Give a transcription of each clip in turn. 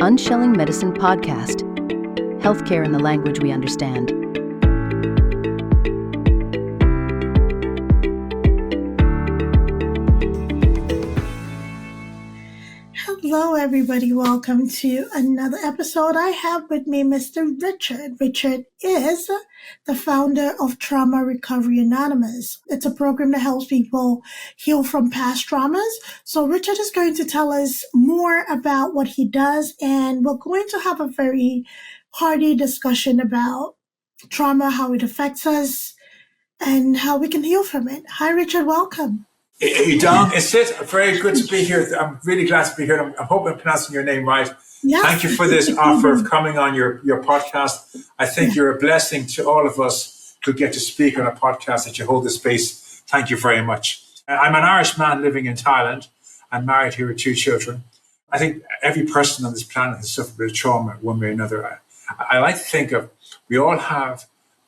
Unshelling Medicine Podcast. Healthcare in the language we understand. Hello, everybody. Welcome to another episode. I have with me Mr. Richard. Richard is the founder of Trauma Recovery Anonymous. It's a program that helps people heal from past traumas. So Richard is going to tell us more about what he does, and we're going to have a very hearty discussion about trauma, how it affects us, and how we can heal from it. Hi, Richard. Welcome. Idongesit, very good to be here. I'm really glad to be here. I'm hoping I'm pronouncing your name right. Yes. Thank you for this offer of coming on your podcast. I think you're a blessing to all of us to get to speak on a podcast that you hold the space. Thank you very much. I'm an Irish man living in Thailand. I'm married here with 2 children. I think every person on this planet has suffered with trauma one way or another. I like to think of, we all have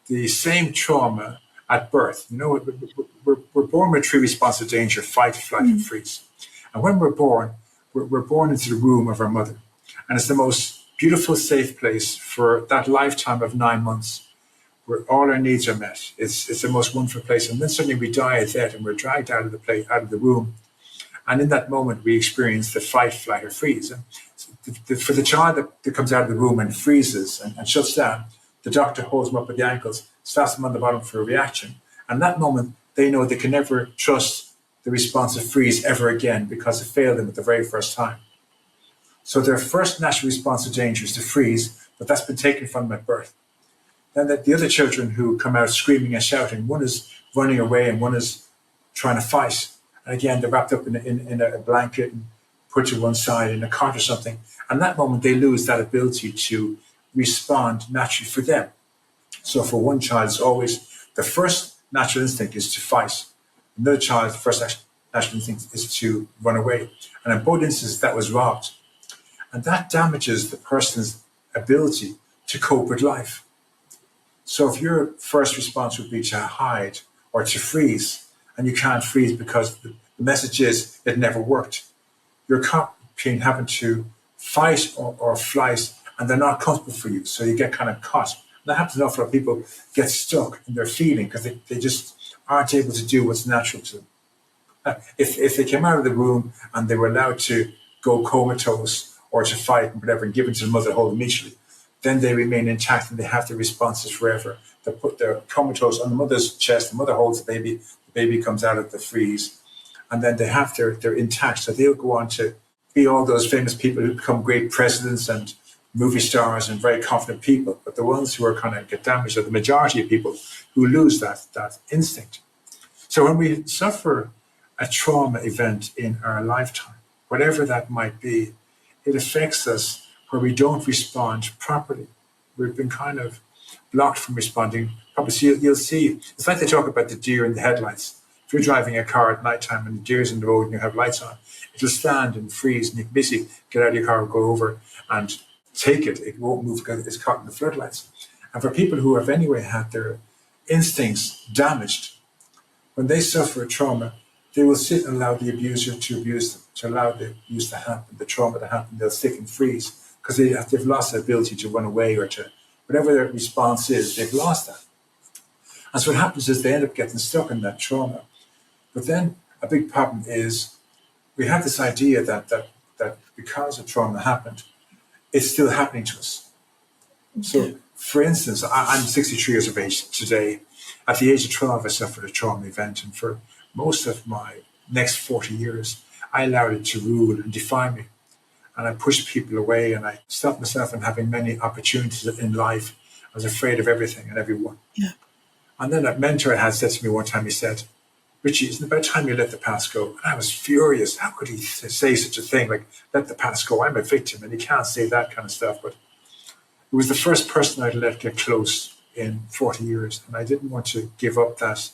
the same trauma at birth. You know, we're born with 3 responses to danger: fight, flight, and freeze. And when we're born into the womb of our mother. And it's the most beautiful, safe place for that lifetime of 9 months where all our needs are met. It's the most wonderful place. And then suddenly we die at that and we're dragged out of the womb. And in that moment, we experience the fight, flight, or freeze. And for the child that comes out of the womb and freezes and shuts down, the doctor holds them up with the ankles, slaps them on the bottom for a reaction. And that moment, they know they can never trust the response of freeze ever again because it failed them at the very first time. So their first natural response to danger is to freeze, but that's been taken from them at birth. Then the other children who come out screaming and shouting, one is running away and one is trying to fight. And again, they're wrapped up in a blanket and put to one side in a cot or something. And that moment, they lose that ability to respond naturally for them. So for one child, it's always the first natural instinct is to fight. Another child, the first natural instinct is to run away. And in both instances, that was robbed. And that damages the person's ability to cope with life. So if your first response would be to hide or to freeze, and you can't freeze because the message is it never worked, you're caught between having to fight or flight, and they're not comfortable for you. So you get kind of caught. That happens an awful lot of people get stuck in their feeling because they just aren't able to do what's natural to them. If they came out of the womb and they were allowed to go comatose or to fight and whatever and given to the mother to hold immediately, then they remain intact and they have their responses forever. They put their comatose on the mother's chest, the mother holds the baby comes out of the freeze, and then they have they're intact. So they'll go on to be all those famous people who become great presidents and movie stars and very confident people, but the ones who are kind of get damaged are the majority of people who lose that instinct. So when we suffer a trauma event in our lifetime, whatever that might be, it affects us where we don't respond properly. We've been kind of blocked from responding properly. So you'll see, it's like they talk about the deer in the headlights. If you're driving a car at nighttime and the deer's in the road and you have lights on, it'll stand and freeze and you can basically get out of your car and go over and take it. It won't move because it's caught in the floodlights. And for people who have anyway had their instincts damaged, when they suffer a trauma, they will sit and allow the abuser to abuse them, to allow the abuse to happen, the trauma to happen. They'll stick and freeze because they've lost the ability to run away or to, whatever their response is, they've lost that. And so what happens is they end up getting stuck in that trauma. But then a big problem is we have this idea that because a trauma happened, it's still happening to us. So, for instance, I'm 63 years of age today. At the age of 12, I suffered a trauma event. And for most of my next 40 years, I allowed it to rule and define me. And I pushed people away and I stopped myself from having many opportunities in life. I was afraid of everything and everyone. Yeah. And then a mentor I had said to me one time, he said, "Richie, isn't it about time you let the past go?" And I was furious. How could he say such a thing? Like, let the past go. I'm a victim and he can't say that kind of stuff. But it was the first person I'd let get close in 40 years. And I didn't want to give up that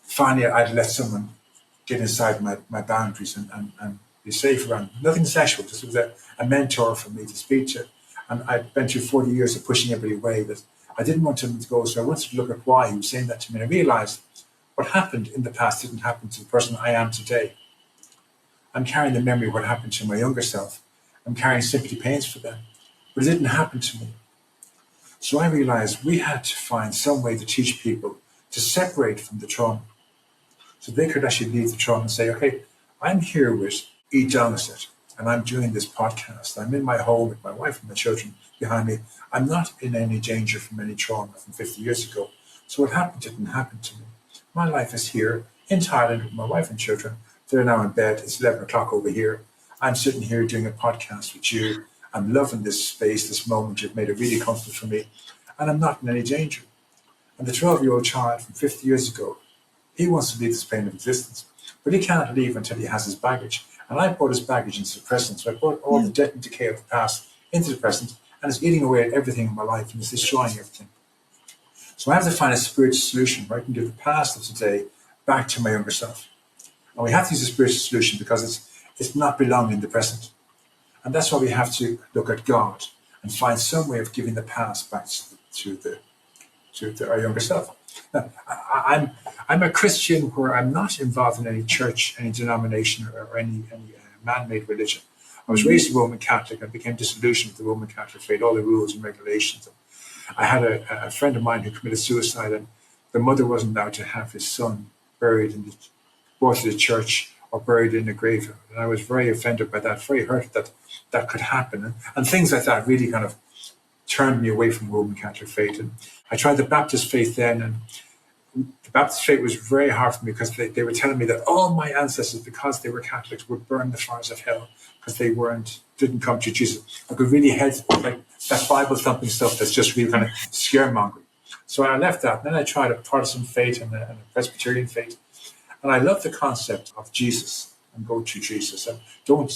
finally I'd let someone get inside my boundaries and be safe around. Nothing sexual. This was a mentor for me to speak to. And I'd been through 40 years of pushing everybody away that I didn't want him to go. So I wanted to look at why he was saying that to me. And I realized what happened in the past didn't happen to the person I am today. I'm carrying the memory of what happened to my younger self. I'm carrying sympathy pains for them. But it didn't happen to me. So I realized we had to find some way to teach people to separate from the trauma. So they could actually leave the trauma and say, okay, I'm here with Idongesit, and I'm doing this podcast. I'm in my home with my wife and my children behind me. I'm not in any danger from any trauma from 50 years ago. So what happened didn't happen to me. My life is here in Thailand with my wife and children. They're now in bed. It's 11 o'clock over here. I'm sitting here doing a podcast with you. I'm loving this space, this moment. You've made it really comfortable for me. And I'm not in any danger. And the 12-year-old child from 50 years ago, he wants to leave this plane of existence. But he can't leave until he has his baggage. And I brought his baggage into the present. So I brought all the debt and decay of the past into the present. And it's eating away at everything in my life and it's destroying everything. So I have to find a spiritual solution where I can give the past of today back to my younger self. And we have to use a spiritual solution because it's not belonging in the present. And that's why we have to look at God and find some way of giving the past back to our younger self. Now, I'm a Christian where I'm not involved in any church, any denomination, or any man-made religion. I was raised a Roman Catholic. I became disillusioned with the Roman Catholic faith, all the rules and regulations. I had a friend of mine who committed suicide, and the mother wasn't allowed to have his son buried brought to the church or buried in a grave. And I was very offended by that, very hurt that could happen. And things like that really kind of turned me away from Roman Catholic faith. And I tried the Baptist faith then, and the Baptist faith was very hard for me because they were telling me that all my ancestors, because they were Catholics, would burn the fires of hell because they didn't come to Jesus. I could really hate like that Bible thumping stuff that's just really kind of scaremongering. So I left that, and then I tried a Protestant faith and a Presbyterian faith. And I love the concept of Jesus and go to Jesus. And don't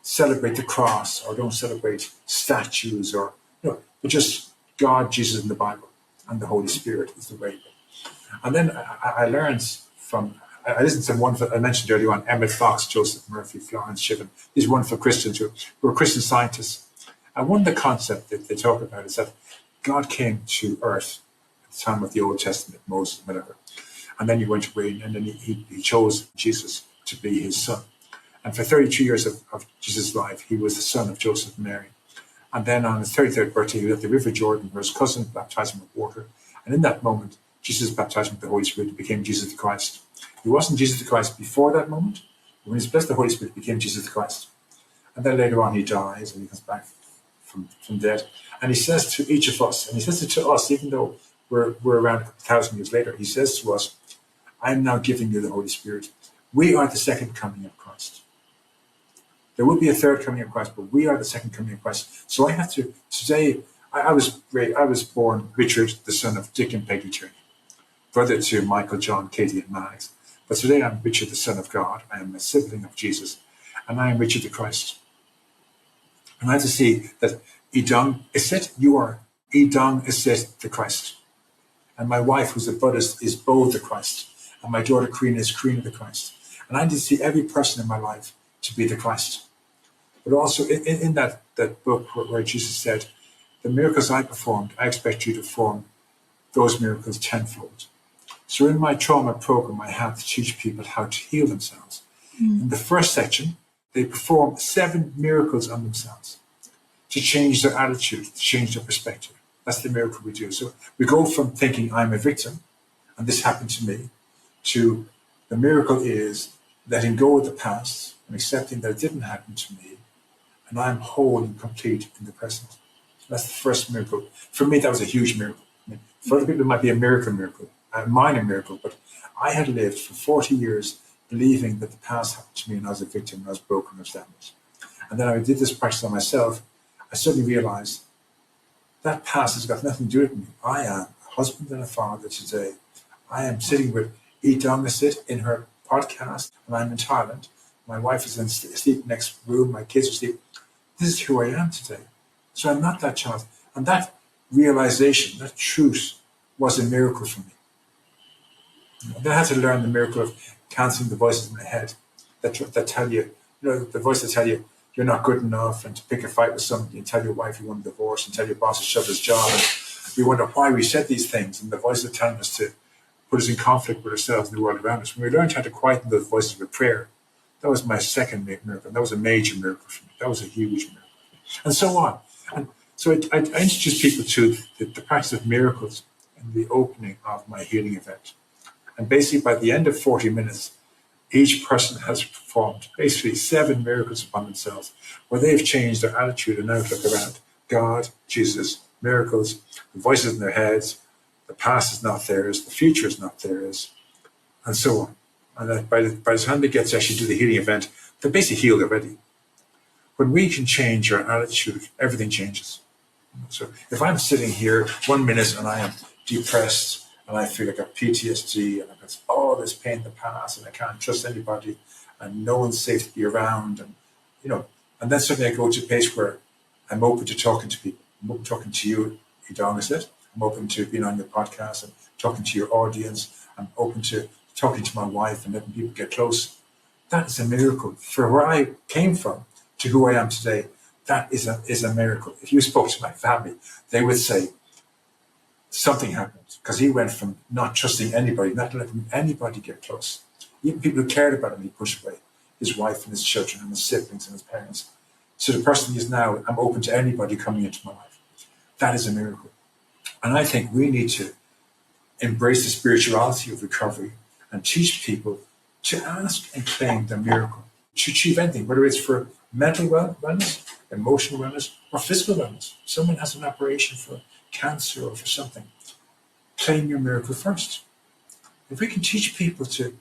celebrate the cross or don't celebrate statues or, but just God, Jesus, and the Bible and the Holy Spirit is the way. And then I learned I listened to wonderful, I mentioned earlier on, Emmett Fox, Joseph Murphy, Florence Shiven, these wonderful Christians who are Christian scientists. And one of the concepts that they talk about is that God came to earth at the time of the Old Testament, Moses, whatever. And then he went away, and then he chose Jesus to be his son. And for 32 years of Jesus' life, he was the son of Joseph and Mary. And then on his 33rd birthday, he was at the River Jordan, where his cousin baptized him with water. And in that moment, Jesus baptized him with the Holy Spirit and became Jesus the Christ. He wasn't Jesus the Christ before that moment. When he was blessed the Holy Spirit, he became Jesus the Christ. And then later on, he dies and he comes back from dead. And he says to each of us, and he says it to us, even though we're around 1,000 years later, he says to us, I'm now giving you the Holy Spirit. We are the second coming of Christ. There will be a third coming of Christ, but we are the second coming of Christ. So I have to, today, I was born Richard, the son of Dick and Peggy Tierney, brother to Michael, John, Katie, and Mags. But today I'm Richard, the son of God. I am a sibling of Jesus, and I am Richard the Christ. And I have to see that Idongesit, you are Idongesit the Christ. And my wife, who's a Buddhist, is Bo the Christ. And my daughter, Karina, is Karina the Christ. And I need to see every person in my life to be the Christ. But also in that book where Jesus said, the miracles I performed, I expect you to perform those miracles tenfold. So in my trauma program, I have to teach people how to heal themselves. In the first section, they perform 7 miracles on themselves to change their attitude, to change their perspective. That's the miracle we do. So we go from thinking I'm a victim, and this happened to me, to the miracle is letting go of the past and accepting that it didn't happen to me, and I'm whole and complete in the present. That's the first miracle. For me, that was a huge miracle. I mean, for other people, it might be a miracle, a minor miracle, but I had lived for 40 years believing that the past happened to me and I was a victim and I was broken and I was damaged. And then I did this practice on myself. I suddenly realized that past has got nothing to do with me. I am a husband and a father today. I am sitting with Idongesit in her podcast, and I'm in Thailand. My wife is asleep next room. My kids are asleep. This is who I am today. So I'm not that child. And that realization, that truth, was a miracle for me. And then I had to learn the miracle of canceling the voices in my head that tell you, the voice that tell you you're not good enough, and to pick a fight with somebody and tell your wife you want a divorce and tell your boss to shove his job. And we wonder why we said these things, and the voices are telling us to put us in conflict with ourselves and the world around us. When we learn how to quieten those voices with prayer, That was my second miracle. That was a major miracle for me. That was a huge miracle. And so on. And so I introduced people to the practice of miracles in the opening of my healing event. And basically, by the end of 40 minutes, each person has performed basically 7 miracles upon themselves, where they've changed their attitude and outlook around God, Jesus, miracles, the voices in their heads, the past is not theirs, the future is not theirs, and so on. And that by the time they get to actually do the healing event, they're basically healed already. When we can change our attitude, everything changes. So if I'm sitting here 1 minute and I am depressed and I feel like I've PTSD and I've got all this pain in the past and I can't trust anybody and no one's safe to be around, and and then suddenly I go to a place where I'm open to talking to people. I'm open to talking to you, Idongesit. I'm open to being on your podcast and talking to your audience. I'm open to talking to my wife and letting people get close. That is a miracle. For where I came from to who I am today, that is a miracle. If you spoke to my family, they would say something happened, because he went from not trusting anybody, not letting anybody get close. Even people who cared about him, he pushed away. His wife and his children and his siblings and his parents. So the person he is now, I'm open to anybody coming into my life. That is a miracle. And I think we need to embrace the spirituality of recovery and teach people to ask and claim their miracle, to achieve anything, whether it's for mental wellness, emotional wellness, or physical wellness. Someone has an operation for cancer or for something. Claim your miracle first. If we can teach people to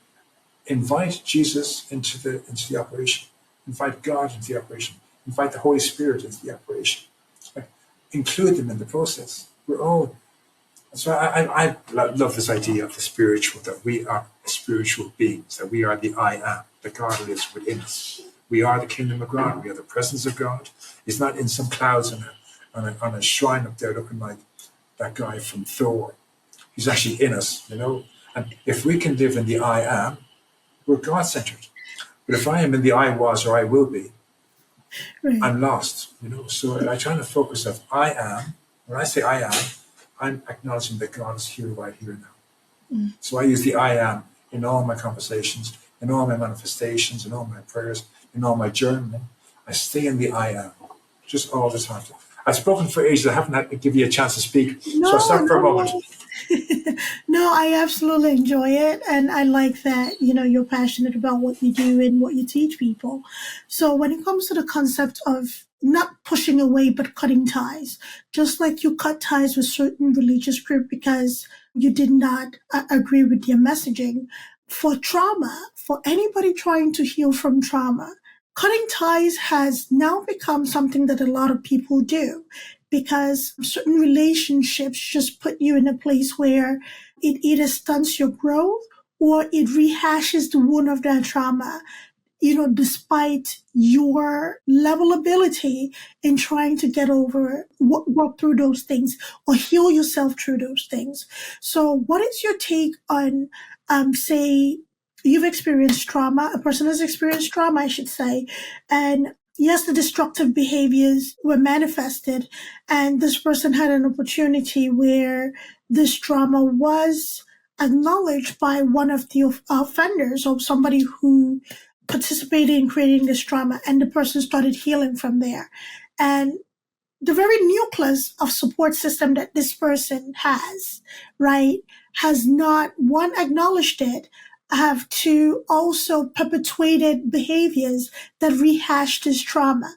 invite Jesus into the operation, invite God into the operation, invite the Holy Spirit into the operation, include them in the process. So I love this idea of the spiritual, that we are spiritual beings, that we are the I am, that God lives within us. We are the kingdom of God. We are the presence of God. He's not in some clouds on a shrine up there looking like that guy from Thor. He's actually in us, And if we can live in the I am, we're God-centered. But if I am in the I was or I will be, right, I'm lost, So I try to focus on I am. When I say I am, I'm acknowledging that God is here right here now. Mm. So I use the I am in all my conversations, in all my manifestations, in all my prayers, in all my journaling. I stay in the I am, just all the time. I've spoken for ages. I haven't had to give you a chance to speak, so I'll stop for a moment. No, I absolutely enjoy it. And I like that, you're passionate about what you do and what you teach people. So when it comes to the concept of not pushing away, but cutting ties, just like you cut ties with certain religious group because you did not agree with their messaging, for trauma, for anybody trying to heal from trauma, cutting ties has now become something that a lot of people do, because certain relationships just put you in a place where it either stunts your growth or it rehashes the wound of that trauma, despite your level ability in trying to get over, work through those things or heal yourself through those things. So what is your take on, say, you've experienced trauma, a person has experienced trauma, I should say, and yes, the destructive behaviors were manifested, and this person had an opportunity where this trauma was acknowledged by one of the offenders or somebody who participated in creating this trauma, and the person started healing from there. And the very nucleus of support system that this person has, right, has not, one, acknowledged it, have two, also perpetuated behaviors that rehash this trauma.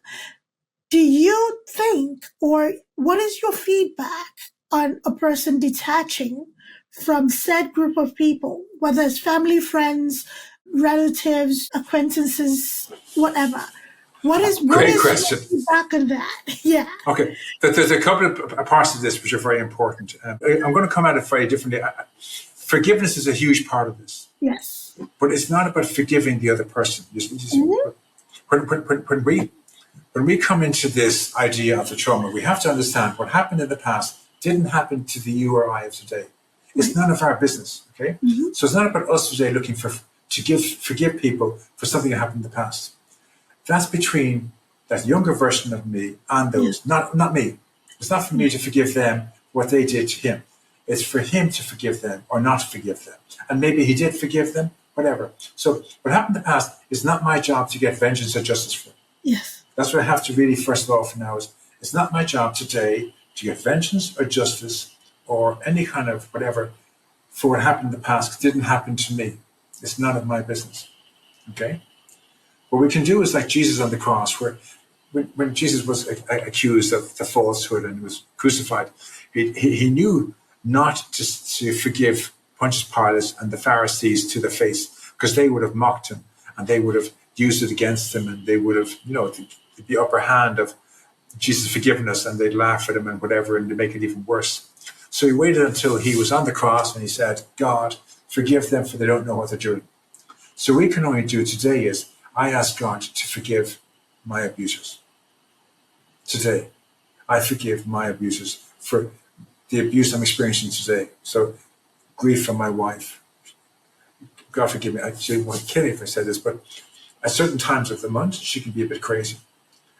Do you think, or what is your feedback on a person detaching from said group of people, whether it's family, friends, relatives, acquaintances, whatever? What is question. Your feedback on that? Yeah. Okay. There's a couple of parts of this which are very important. I'm going to come at it very differently. Forgiveness is a huge part of this. Yes. But it's not about forgiving the other person. When we come into this idea of the trauma, we have to understand what happened in the past didn't happen to the you or I of today. It's none of our business, okay? Mm-hmm. So it's not about us today looking to forgive people for something that happened in the past. That's between that younger version of me and those, not me. It's not for me to forgive them what they did to him. It's for him to forgive them or not forgive them. And maybe he did forgive them whatever. So what happened in the past is not my job to get vengeance or justice for. Yes. That's what I have to really, first of all, for now, is it's not my job today to get vengeance or justice or any kind of whatever for what happened in the past. 'Cause it didn't happen to me. It's none of my business. Okay? What we can do is like Jesus on the cross, where when Jesus was accused of the falsehood and was crucified, he knew not to forgive Pontius Pilate and the Pharisees to the face, because they would have mocked him and they would have used it against him, and they would have, the upper hand of Jesus' forgiveness, and they'd laugh at him and whatever, and they'd make it even worse. So he waited until he was on the cross and he said, God, forgive them, for they don't know what they're doing. So we can only do today is I ask God to forgive my abusers. Today, I forgive my abusers for the abuse I'm experiencing today. So grief from my wife. God forgive me. I actually would kill you if I said this, but at certain times of the month, she can be a bit crazy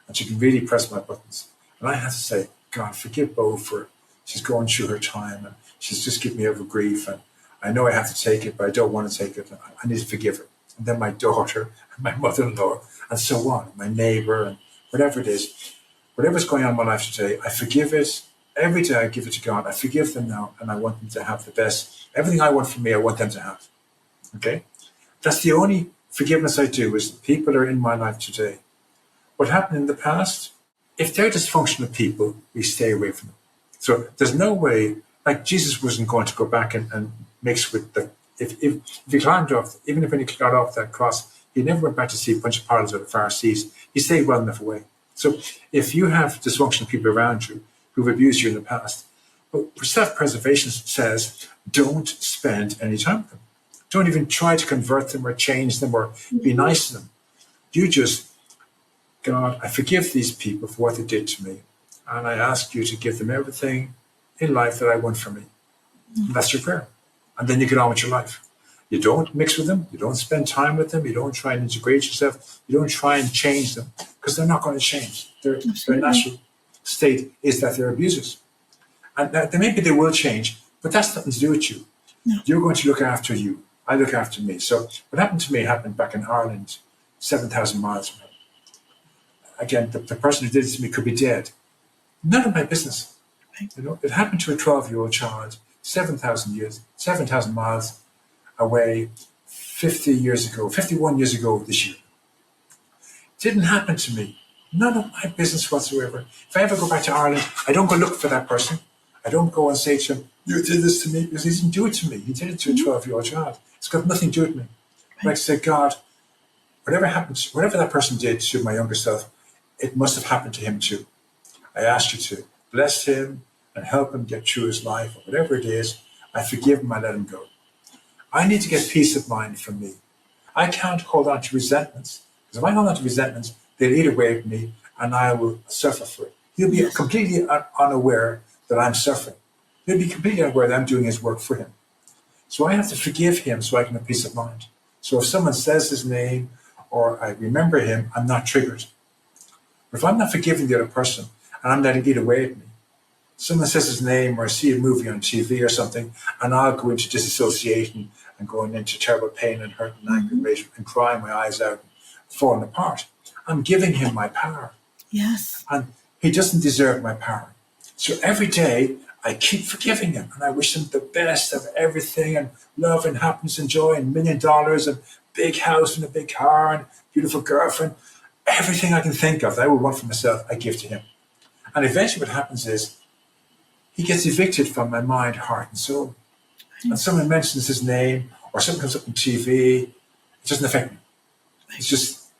and she can really press my buttons. And I have to say, God, forgive Bo for she's going through her time and she's just giving me over grief. And I know I have to take it, but I don't want to take it. I need to forgive her. And then my daughter, and my mother-in-law, and so on, my neighbor, and whatever it is, whatever's going on in my life today, I forgive it. Every day I give it to God. I forgive them now, and I want them to have the best. Everything I want from me, I want them to have. Okay? That's the only forgiveness I do, is people are in my life today. What happened in the past, if they're dysfunctional people, we stay away from them. So there's no way, like Jesus wasn't going to go back and mix with the, if he climbed off, even if when he got off that cross, he never went back to see a bunch of Pilates or the Pharisees. He stayed well enough away. So if you have dysfunctional people around you who've abused you in the past, well, self-preservation says don't spend any time with them. Don't even try to convert them or change them or be nice to them. You just, God, I forgive these people for what they did to me. And I ask you to give them everything in life that I want for me. And that's your prayer. And then you get on with your life. You don't mix with them. You don't spend time with them. You don't try and integrate yourself. You don't try and change them, because they're not going to change. Their natural state is that they're abusers. And maybe they will change, but that's nothing to do with you. No. You're going to look after you. I look after me. So what happened to me happened back in Ireland, 7,000 miles from here. Again, the person who did it to me could be dead. None of my business. Right. It happened to a 12-year-old child, 7,000 miles away, 51 years ago this year. It didn't happen to me. None of my business whatsoever. If I ever go back to Ireland, I don't go look for that person. I don't go and say to him, you did this to me, because he didn't do it to me. He did it to a 12-year-old child. It's got nothing to do with me. Like I said, God, whatever happened, whatever that person did to my younger self, it must have happened to him too. I ask you to bless him and help him get through his life, or whatever it is. I forgive him, I let him go. I need to get peace of mind from me. I can't hold on to resentments, because if I hold on to resentments, they'll eat away at me and I will suffer for it. He'll be completely unaware that I'm suffering. He'll be completely unaware that I'm doing his work for him. So I have to forgive him so I can have peace of mind. So if someone says his name or I remember him, I'm not triggered. But if I'm not forgiving the other person and I'm letting it eat away at me, someone says his name or I see a movie on TV or something, and I'll go into disassociation and going into terrible pain and hurt and anger and crying my eyes out and falling apart. I'm giving him my power. Yes. And he doesn't deserve my power. So every day I keep forgiving him and I wish him the best of everything and love and happiness and joy and $1 million and big house and a big car and beautiful girlfriend. Everything I can think of that I would want for myself, I give to him. And eventually what happens is he gets evicted from my mind, heart, and soul. And someone mentions his name or something comes up on TV, it doesn't affect me. It's just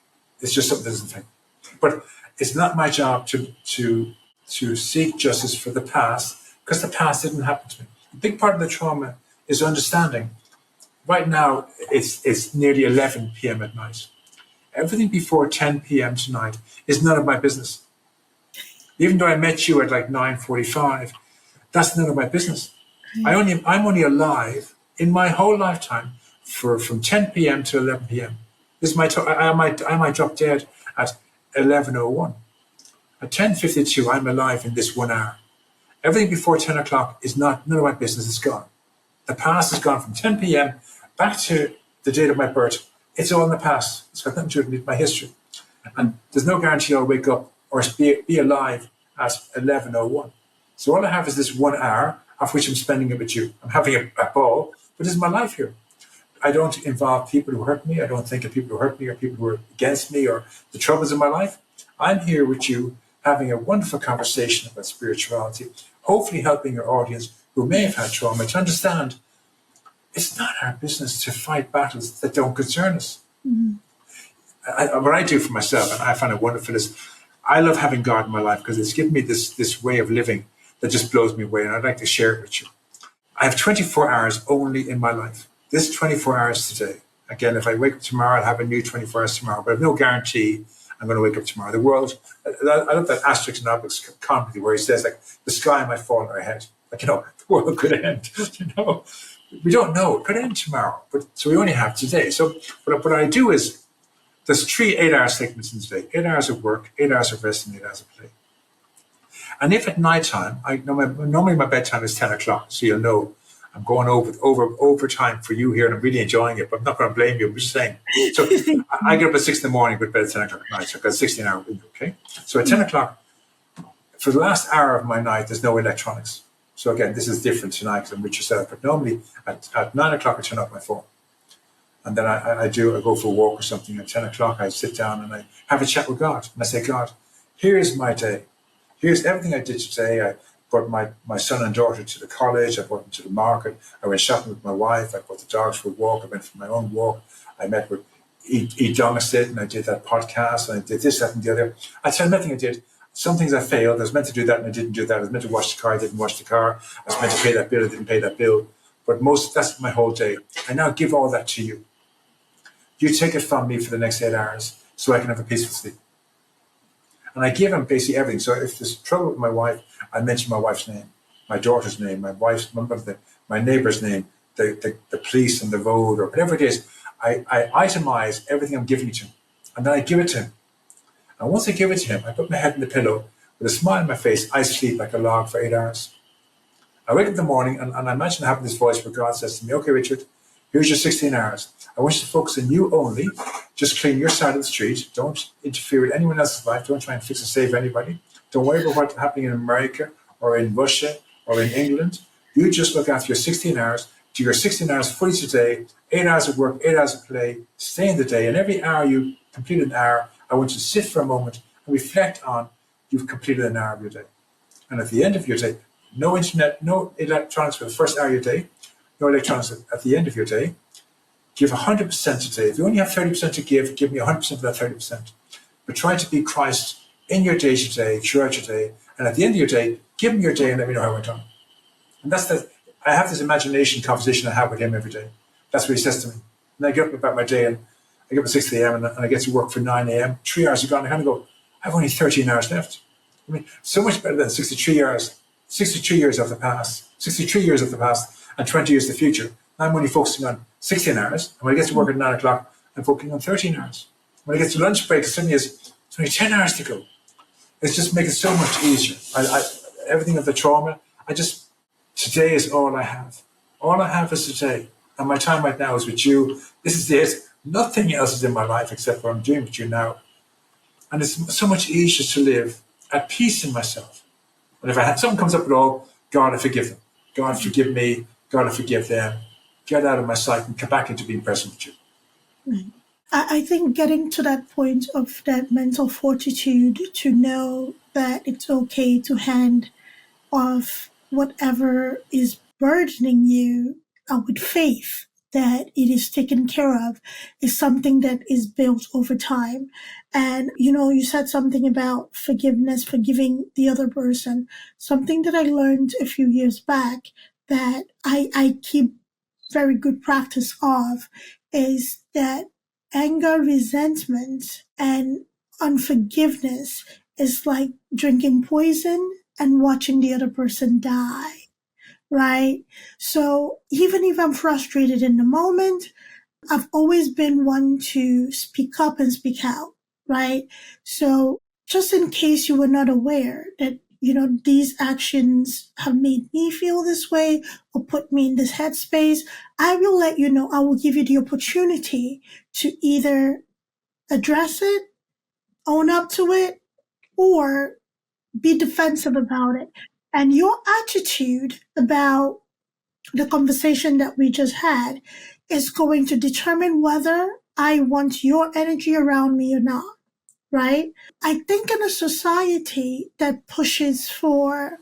something that doesn't affect me. But it's not my job to seek justice for the past, because the past didn't happen to me. A big part of the trauma is understanding. Right now, it's nearly 11 p.m. at night. Everything before 10 p.m. tonight is none of my business. Even though I met you at like 9:45, that's none of my business. I'm only alive in my whole lifetime from 10 p.m. to 11 p.m. This is my I might drop dead at 11:01. At 10:52, I'm alive in this 1 hour. Everything before 10 o'clock is none of my business. It's gone. The past is gone from 10 p.m. back to the date of my birth. It's all in the past. It's got nothing to do with my history. And there's no guarantee I'll wake up or be alive at 11:01. So all I have is this 1 hour of which I'm spending it with you. I'm having a ball, but this is my life here. I don't involve people who hurt me. I don't think of people who hurt me or people who are against me or the troubles in my life. I'm here with you having a wonderful conversation about spirituality, hopefully helping your audience who may have had trauma to understand it's not our business to fight battles that don't concern us. Mm-hmm. What I do for myself, and I find it wonderful, is I love having God in my life because it's given me this way of living that just blows me away, and I'd like to share it with you. I have 24 hours only in my life. This 24 hours today. Again, if I wake up tomorrow, I'll have a new 24 hours tomorrow, but I have no guarantee I'm going to wake up tomorrow. The world, I love that Asterix and Obelix comedy where he says, like, the sky might fall on our head. Like, the world could end, We don't know. It could end tomorrow. So we only have today. So what I do is, there's 3 8-hour segments in the day. 8 hours of work, 8 hours of rest, and 8 hours of play. And if at night time, normally my bedtime is 10 o'clock, so you'll know I'm going over time for you here, and I'm really enjoying it, but I'm not going to blame you. I'm just saying. So I get up at 6 in the morning, go to bed at 10 o'clock at night, so I've got a 16-hour window, okay? So at 10 o'clock, for the last hour of my night, there's no electronics. So again, this is different tonight because I'm with yourself, but normally at 9 o'clock, I turn off my phone. And then I go for a walk or something. At 10 o'clock, I sit down and I have a chat with God. And I say, God, here's my day. Here's everything I did today. I brought my son and daughter to the college. I brought them to the market. I went shopping with my wife. I brought the dogs for a walk. I went for my own walk. I met with Idongesit and I did that podcast. And I did this, that, and the other. I tell nothing I did. Some things I failed. I was meant to do that and I didn't do that. I was meant to wash the car. I didn't wash the car. I was meant to pay that bill. I didn't pay that bill. But that's my whole day. I now give all that to you. You take it from me for the next 8 hours so I can have a peaceful sleep. And I give him basically everything. So if there's trouble with my wife, I mention my wife's name, my daughter's name, my neighbor's name, the police and the road or whatever it is. I itemize everything I'm giving to him. And then I give it to him. And once I give it to him, I put my head in the pillow with a smile on my face. I sleep like a log for 8 hours. I wake up in the morning and I imagine having this voice where God says to me, okay, Richard, here's your 16 hours. I want you to focus on you only. Just clean your side of the street. Don't interfere with anyone else's life. Don't try and fix and save anybody. Don't worry about what's happening in America or in Russia or in England. You just look after your 16 hours. Do your 16 hours fully today, 8 hours of work, 8 hours of play, stay in the day. And every hour you complete an hour, I want you to sit for a moment and reflect on you've completed an hour of your day. And at the end of your day, no internet, no electronics for the first hour of your day, no electronics at the end of your day. Give 100% today. If you only have 30% to give me 100% of that 30%. But try to be Christ in your day today, throughout your day. And at the end of your day, give me your day and let me know how it went on. And I have this imagination conversation I have with him every day. That's what he says to me. And I get up about my day and I get up at 6 a.m. and I get to work for 9 a.m. 3 hours are gone. I kind of go, I have only 13 hours left. I mean, so much better than 63 years of the past, 63 years of the past and 20 years of the future. I'm only focusing on 16 hours. And when I get to work at 9 o'clock, I'm focusing on 13 hours. When I get to lunch break, suddenly it's only 10 hours to go. It's just making it so much easier. Everything of the trauma, today is all I have. All I have is today. And my time right now is with you. This is it. Nothing else is in my life except what I'm doing with you now. And it's so much easier to live at peace in myself. And if something comes up at all, God, I forgive them. God, forgive me. God, I forgive them. Get out of my sight and come back into being present with you. Right. I think getting to that point of that mental fortitude to know that it's okay to hand off whatever is burdening you with faith that it is taken care of is something that is built over time. And, you said something about forgiveness, forgiving the other person, something that I learned a few years back that I keep very good practice of is that anger, resentment, and unforgiveness is like drinking poison and watching the other person die, right? So even if I'm frustrated in the moment, I've always been one to speak up and speak out, right? So just in case you were not aware that these actions have made me feel this way or put me in this headspace, I will let you know. I will give you the opportunity to either address it, own up to it, or be defensive about it. And your attitude about the conversation that we just had is going to determine whether I want your energy around me or not, right? I think in a society that pushes for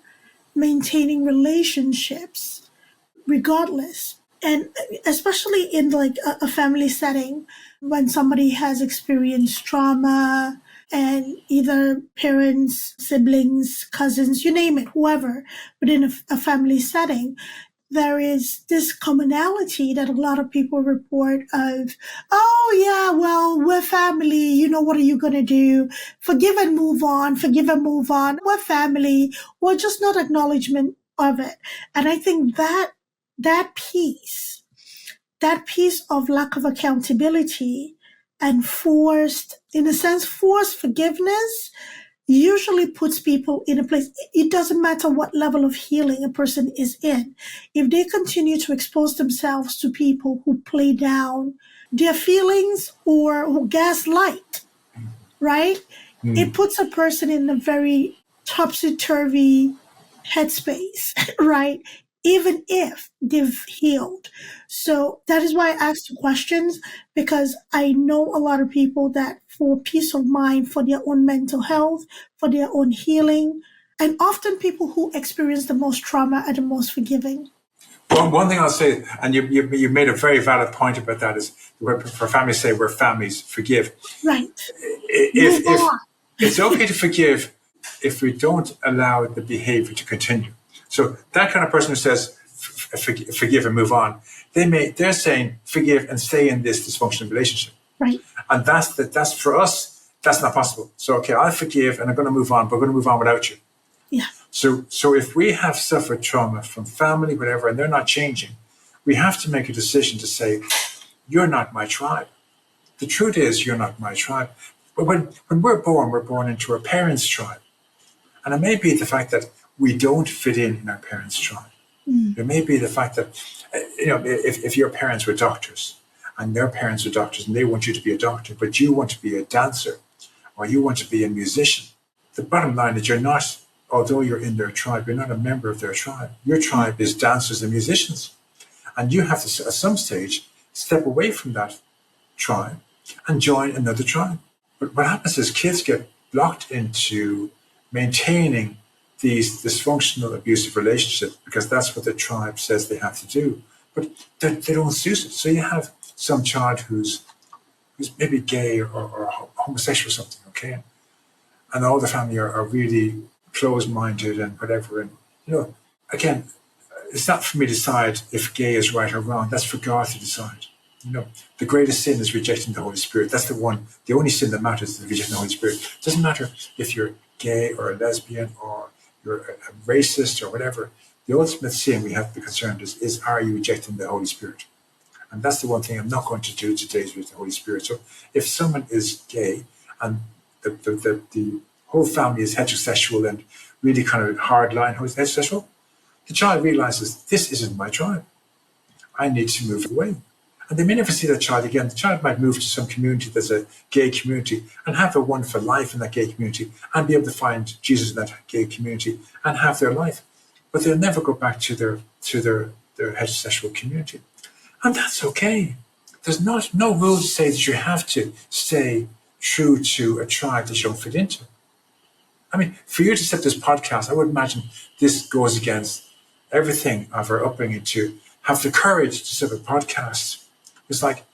maintaining relationships regardless, and especially in like a family setting, when somebody has experienced trauma and either parents, siblings, cousins, you name it, whoever, within a family setting, there is this commonality that a lot of people report of, oh yeah, well, we're family, what are you going to do? Forgive and move on, we're family, or just not acknowledgement of it. And I think that piece of lack of accountability and forced forgiveness usually puts people in a place. It doesn't matter what level of healing a person is in. If they continue to expose themselves to people who play down their feelings or who gaslight, right? It puts a person in a very topsy-turvy headspace, right? Even if they've healed. So that is why I asked the questions, because I know a lot of people that for peace of mind, for their own mental health, for their own healing, and often people who experience the most trauma are the most forgiving. One thing I'll say, and you made a very valid point about that, is for families say we're families, forgive. Right. If it's okay to forgive if we don't allow the behavior to continue. So that kind of person who says forgive and move on, they're saying forgive and stay in this dysfunctional relationship. Right. And that's for us, that's not possible. So okay, I'll forgive and I'm going to move on, but we're going to move on without you. Yeah. So if we have suffered trauma from family, whatever, and they're not changing, we have to make a decision to say, you're not my tribe. The truth is, you're not my tribe. But when we're born into our parents' tribe. And it may be the fact that we don't fit in our parents' tribe. It may be the fact that, if your parents were doctors and their parents were doctors and they want you to be a doctor, but you want to be a dancer or you want to be a musician, the bottom line is you're not, although you're in their tribe, you're not a member of their tribe. Your tribe is dancers and musicians. And you have to, at some stage, step away from that tribe and join another tribe. But what happens is kids get blocked into maintaining these dysfunctional, abusive relationships because that's what the tribe says they have to do. But they don't suit it. So you have some child who's maybe gay or homosexual or something, okay? And all the family are really closed-minded and whatever. And, again, it's not for me to decide if gay is right or wrong. That's for God to decide. The greatest sin is rejecting the Holy Spirit. That's the only sin that matters is rejecting the Holy Spirit. It doesn't matter if you're gay or a lesbian or you're a racist or whatever. The ultimate sin we have to be concerned is are you rejecting the Holy Spirit? And that's the one thing I'm not going to do today is with the Holy Spirit. So if someone is gay and the whole family is heterosexual and really kind of hardline heterosexual, the child realizes this isn't my tribe. I need to move away. And they may never see that child again. The child might move to some community that's a gay community and have a wonderful life in that gay community and be able to find Jesus in that gay community and have their life. But they'll never go back to their heterosexual community. And that's okay. There's no rule to say that you have to stay true to a tribe that you don't fit into. I mean, for you to set this podcast, I would imagine this goes against everything of our upbringing to have the courage to set a podcast. It's like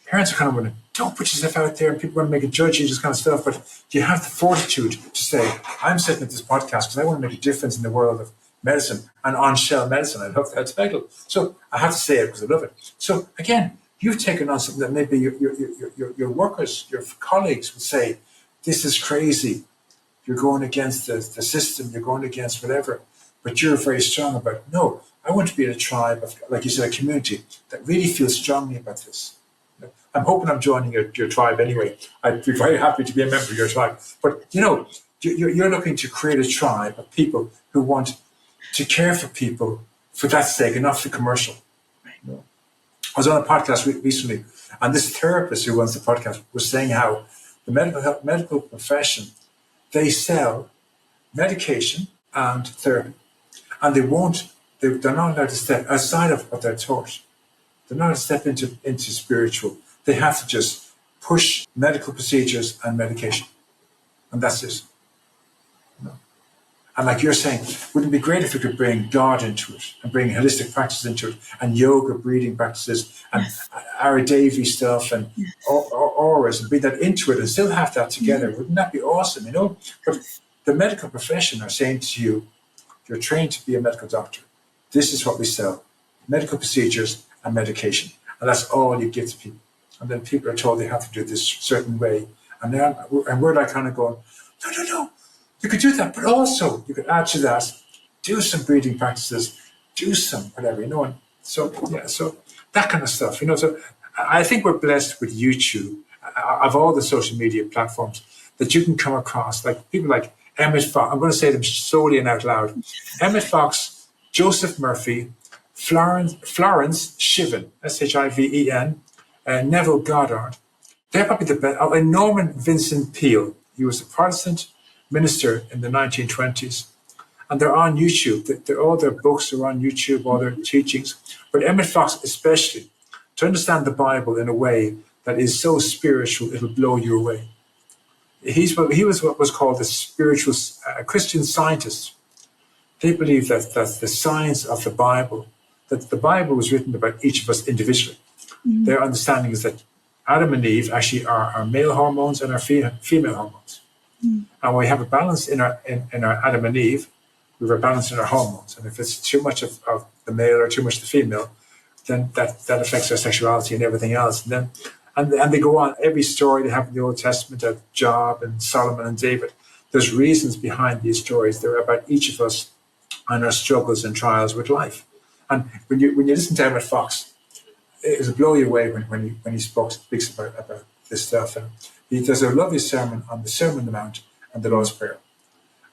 parents are kind of wondering, don't put yourself out there and people are going to make a judge you, this kind of stuff. But do you have the fortitude to say, I'm setting up this podcast because I want to make a difference in the world of medicine and Unshell medicine. I love that title. So I have to say it because I love it. So again, you've taken on something that maybe your workers, your colleagues would say, this is crazy. You're going against the system. You're going against whatever. But you're very strong about it. No, I want to be in a tribe of, like you said, a community that really feels strongly about this. I'm hoping I'm joining your tribe anyway. I'd be very happy to be a member of your tribe. But, You're looking to create a tribe of people who want to care for people for that sake and not for commercial. You know? I was on a podcast recently, and this therapist who runs the podcast was saying how the medical profession, they sell medication and therapy, and they're not allowed to step outside of what they're taught. They're not allowed to step into spiritual. They have to just push medical procedures and medication, and that's it. And like you're saying, wouldn't it be great if we could bring God into it and bring holistic practices into it and yoga, breathing practices and Aradevi stuff and auras and bring that into it and still have that together? Wouldn't that be awesome, you know? But the medical profession are saying to you, you're trained to be a medical doctor. This is what we sell, medical procedures and medication. And that's all you give to people. And then people are told they have to do this certain way. And we're like kind of going, no. You could do that, but also you could add to that, do some breathing practices, do some whatever, you know. And so that kind of stuff, you know. So I think we're blessed with YouTube, of all the social media platforms, that you can come across, like people like Emmett Fox. I'm going to say them slowly and out loud. Emmett Fox, Joseph Murphy, Florence Shiven, Shiven, Neville Goddard. They're probably the best. And Norman Vincent Peale. He was a Protestant minister in the 1920s, and they're on YouTube. All their books are on YouTube, all their teachings. But Emmett Fox, especially, to understand the Bible in a way that is so spiritual, it'll blow you away. He was what was called a spiritual Christian scientist. They believe that the science of the Bible, that the Bible was written about each of us individually. Mm-hmm. Their understanding is that Adam and Eve actually are our male hormones and our female hormones. Mm. And when we have a balance in our Adam and Eve, we have a balance in our hormones. And if it's too much of the male or too much of the female, then that affects our sexuality and everything else. And they go on. Every story they have in the Old Testament of Job and Solomon and David, there's reasons behind these stories. They're about each of us and our struggles and trials with life. And when you listen to Emmett Fox, it will blow you away when he speaks about this stuff. And there's a lovely sermon on the Sermon on the Mount and the Lord's Prayer.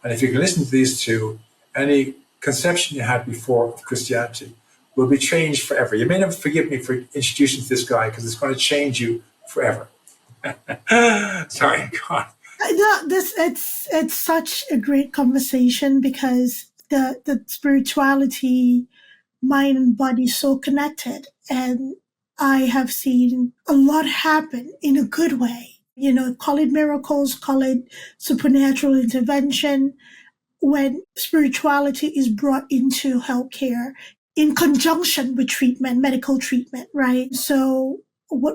And if you can listen to these two, any conception you had before of Christianity will be changed forever. You may never forgive me for introducing to this guy because it's going to change you forever. Sorry, God. No, it's such a great conversation because the spirituality, mind and body, is so connected, and I have seen a lot happen in a good way. You know, call it miracles, call it supernatural intervention, when spirituality is brought into healthcare in conjunction with treatment, medical treatment, right? So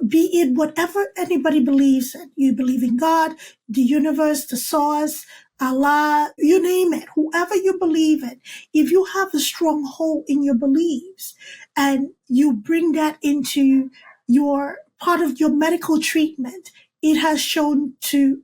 be it whatever anybody believes in, you believe in God, the universe, the source, Allah, you name it, whoever you believe in, if you have a strong hold in your beliefs and you bring that into your part of your medical treatment, it has shown to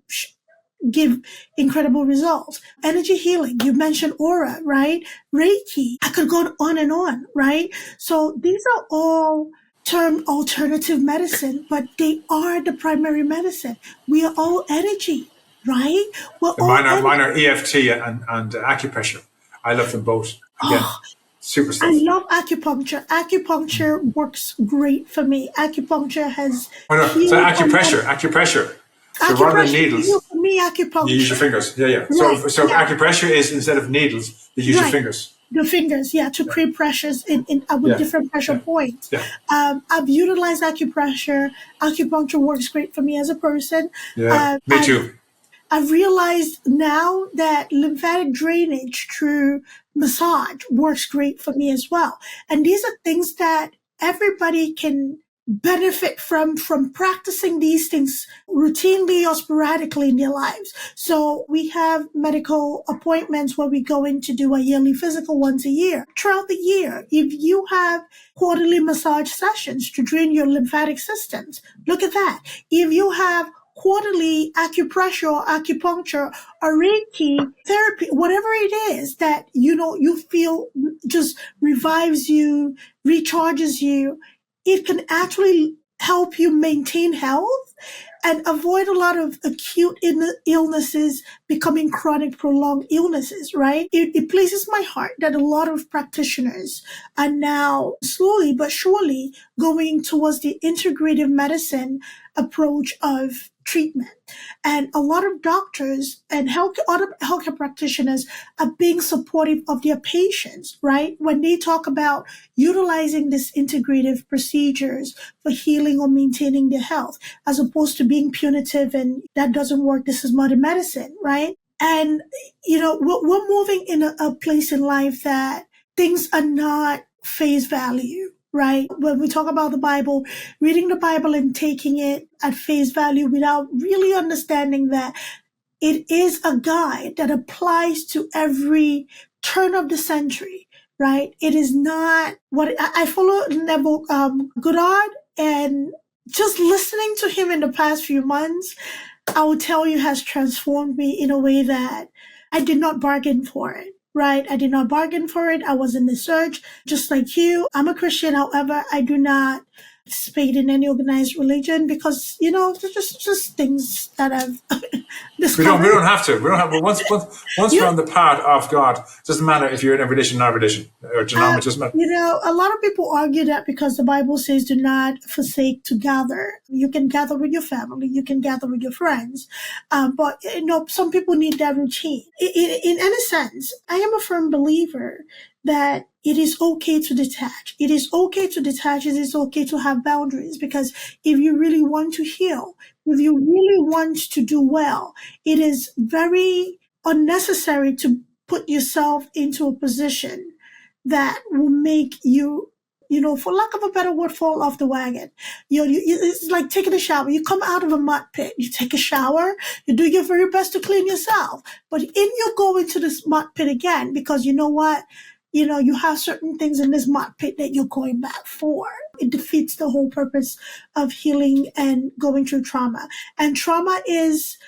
give incredible results. Energy healing, you mentioned aura, right? Reiki, I could go on and on, right? So these are all termed alternative medicine, but they are the primary medicine. We are all energy, right? Mine are EFT and acupressure. I love them both. Again, super stuff. I love acupuncture. Acupuncture works great for me. Acupuncture has... So acupressure. So rather than needles, for me, acupuncture. You use your fingers. Yeah. Right. So acupressure is, instead of needles, you use your fingers. The fingers, to create pressures with different pressure points. Yeah. I've utilized acupressure. Acupuncture works great for me as a person. Yeah, me too. I've realized now that lymphatic drainage through massage works great for me as well. And these are things that everybody can benefit from practicing these things routinely or sporadically in their lives. So we have medical appointments where we go in to do a yearly physical once a year. Throughout the year, if you have quarterly massage sessions to drain your lymphatic systems, look at that. If you have quarterly acupressure or acupuncture or Reiki therapy, whatever it is that, you feel just revives you, recharges you, it can actually help you maintain health and avoid a lot of acute illnesses becoming chronic, prolonged illnesses, right? It pleases my heart that a lot of practitioners are now slowly but surely going towards the integrative medicine approach of treatment. And a lot of doctors and other healthcare practitioners are being supportive of their patients, right? When they talk about utilizing these integrative procedures for healing or maintaining their health, as opposed to being punitive and that doesn't work, this is modern medicine, right? And, we're moving in a place in life that things are not face value, right? When we talk about the Bible, reading the Bible and taking it at face value without really understanding that it is a guide that applies to every turn of the century, right? It is not what I follow Neville Goddard, and just listening to him in the past few months, I will tell you, has transformed me in a way that I did not bargain for it. Right? I did not bargain for it. I was in the search, just like you. I'm a Christian. However, I do not participate in any organized religion because, there's just things that I've discovered. We don't have to. We don't have. Once we're on the path of God, it doesn't matter if you're in a religion, not a religion, or denomination. It doesn't matter. A lot of people argue that because the Bible says do not forsake to gather. You can gather with your family. You can gather with your friends. But, some people need that routine. In any sense, I am a firm believer that it is okay to detach. It is okay to detach. It is okay to have boundaries, because if you really want to heal, if you really want to do well, it is very unnecessary to put yourself into a position that will make you, for lack of a better word, fall off the wagon. It's like taking a shower. You come out of a mud pit, you take a shower, you do your very best to clean yourself. But in you go into this mud pit again, because you know what? You have certain things in this mud pit that you're going back for. It defeats the whole purpose of healing and going through trauma. And trauma is,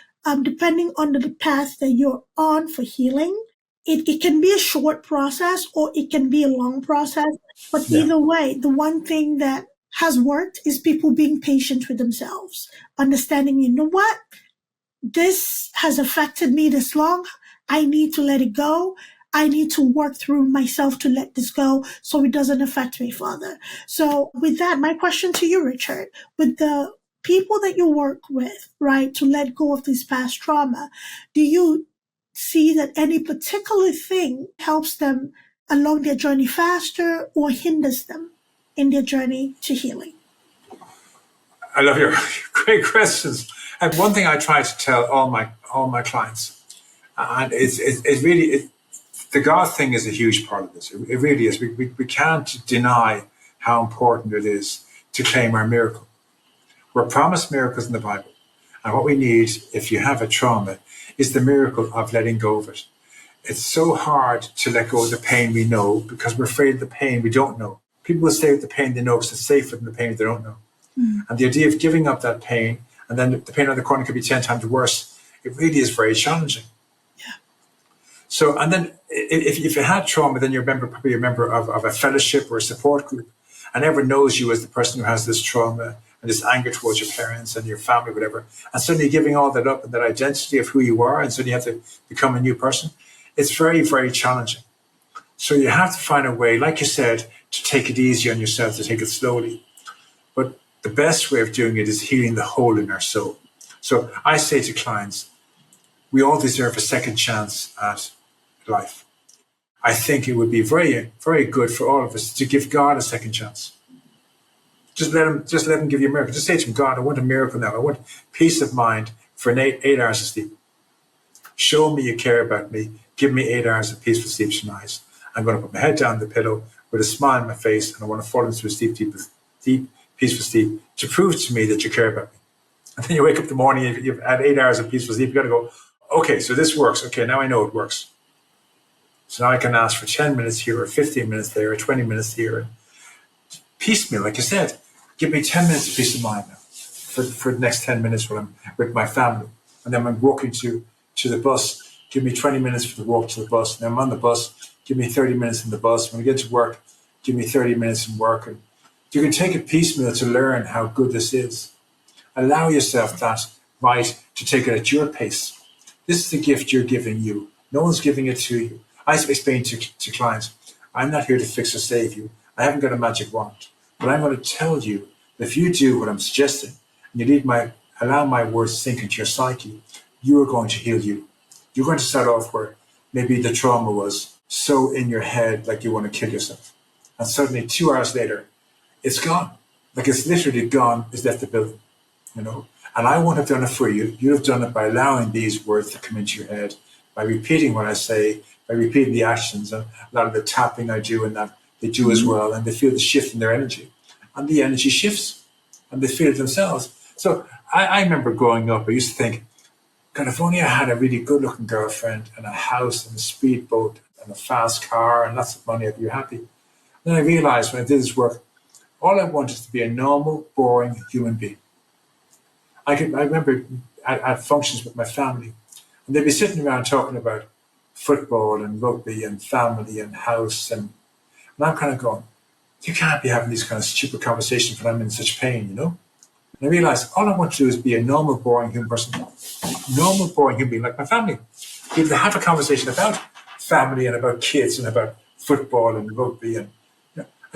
depending on the path that you're on for healing, it can be a short process or it can be a long process. But either way, the one thing that has worked is people being patient with themselves, understanding, you know what? This has affected me this long. I need to let it go. I need to work through myself to let this go so it doesn't affect me further. So with that, my question to you, Richard, with the people that you work with, right, to let go of this past trauma, do you see that any particular thing helps them along their journey faster or hinders them in their journey to healing? I love your great questions. And one thing I try to tell all my clients, and it's really the God thing is a huge part of this. It really is. We can't deny how important it is to claim our miracle. We're promised miracles in the Bible. And what we need, if you have a trauma, is the miracle of letting go of it. It's so hard to let go of the pain we know because we're afraid of the pain we don't know. People will stay with the pain they know because it's safer than the pain they don't know. And the idea of giving up that pain, and then the pain on the corner could be 10 times worse, it really is very challenging. So, and then if you had trauma, then you're probably a member of a fellowship or a support group, and everyone knows you as the person who has this trauma and this anger towards your parents and your family, whatever. And suddenly giving all that up and that identity of who you are, and suddenly you have to become a new person. It's very, very challenging. So you have to find a way, like you said, to take it easy on yourself, to take it slowly. But the best way of doing it is healing the hole in our soul. So I say to clients, we all deserve a second chance at life. I think it would be very, very good for all of us to give God a second chance. Just let him give you a miracle. Just say to him, God, I want a miracle now. I want peace of mind for 8 hours of sleep. Show me you care about me. Give me 8 hours of peaceful sleep tonight. I'm going to put my head down the pillow with a smile on my face, and I want to fall into a deep, peaceful sleep to prove to me that you care about me. And then you wake up in the morning, you've had 8 hours of peaceful sleep. You've got to go, okay, so this works. Okay, now I know it works. So now I can ask for 10 minutes here or 15 minutes there or 20 minutes here. And piecemeal, like you said, give me 10 minutes of peace of mind now for the next 10 minutes when I'm with my family. And then when I'm walking to the bus, give me 20 minutes for the walk to the bus. And then I'm on the bus, give me 30 minutes in the bus. When I get to work, give me 30 minutes in work. And You can take it piecemeal to learn how good this is. Allow yourself that right to take it at your pace. This is the gift you're giving you. No one's giving it to you. I explain to clients, I'm not here to fix or save you. I haven't got a magic wand. But I'm going to tell you that if you do what I'm suggesting, and you allow my words to sink into your psyche, you are going to heal you. You're going to start off where maybe the trauma was so in your head, like you want to kill yourself. And suddenly 2 hours later, it's gone. Like it's literally gone, it's left the building, you know? And I won't have done it for you. You'd have done it by allowing these words to come into your head, by repeating what I say, by repeating the actions, and a lot of the tapping I do and that they do as well. And they feel the shift in their energy. And the energy shifts and they feel it themselves. So I remember growing up, I used to think, God, if only I had a really good looking girlfriend and a house and a speedboat and a fast car and lots of money, I'd be happy. Then I realized when I did this work, all I wanted is to be a normal, boring human being. I remember at functions with my family, and they'd be sitting around talking about football and rugby and family and house, and I'm kind of going, you can't be having these kind of stupid conversations when I'm in such pain, you know? And I realized all I want to do is be a normal, boring human person, normal, boring human being like my family. Be able to have a conversation about family and about kids and about football and rugby and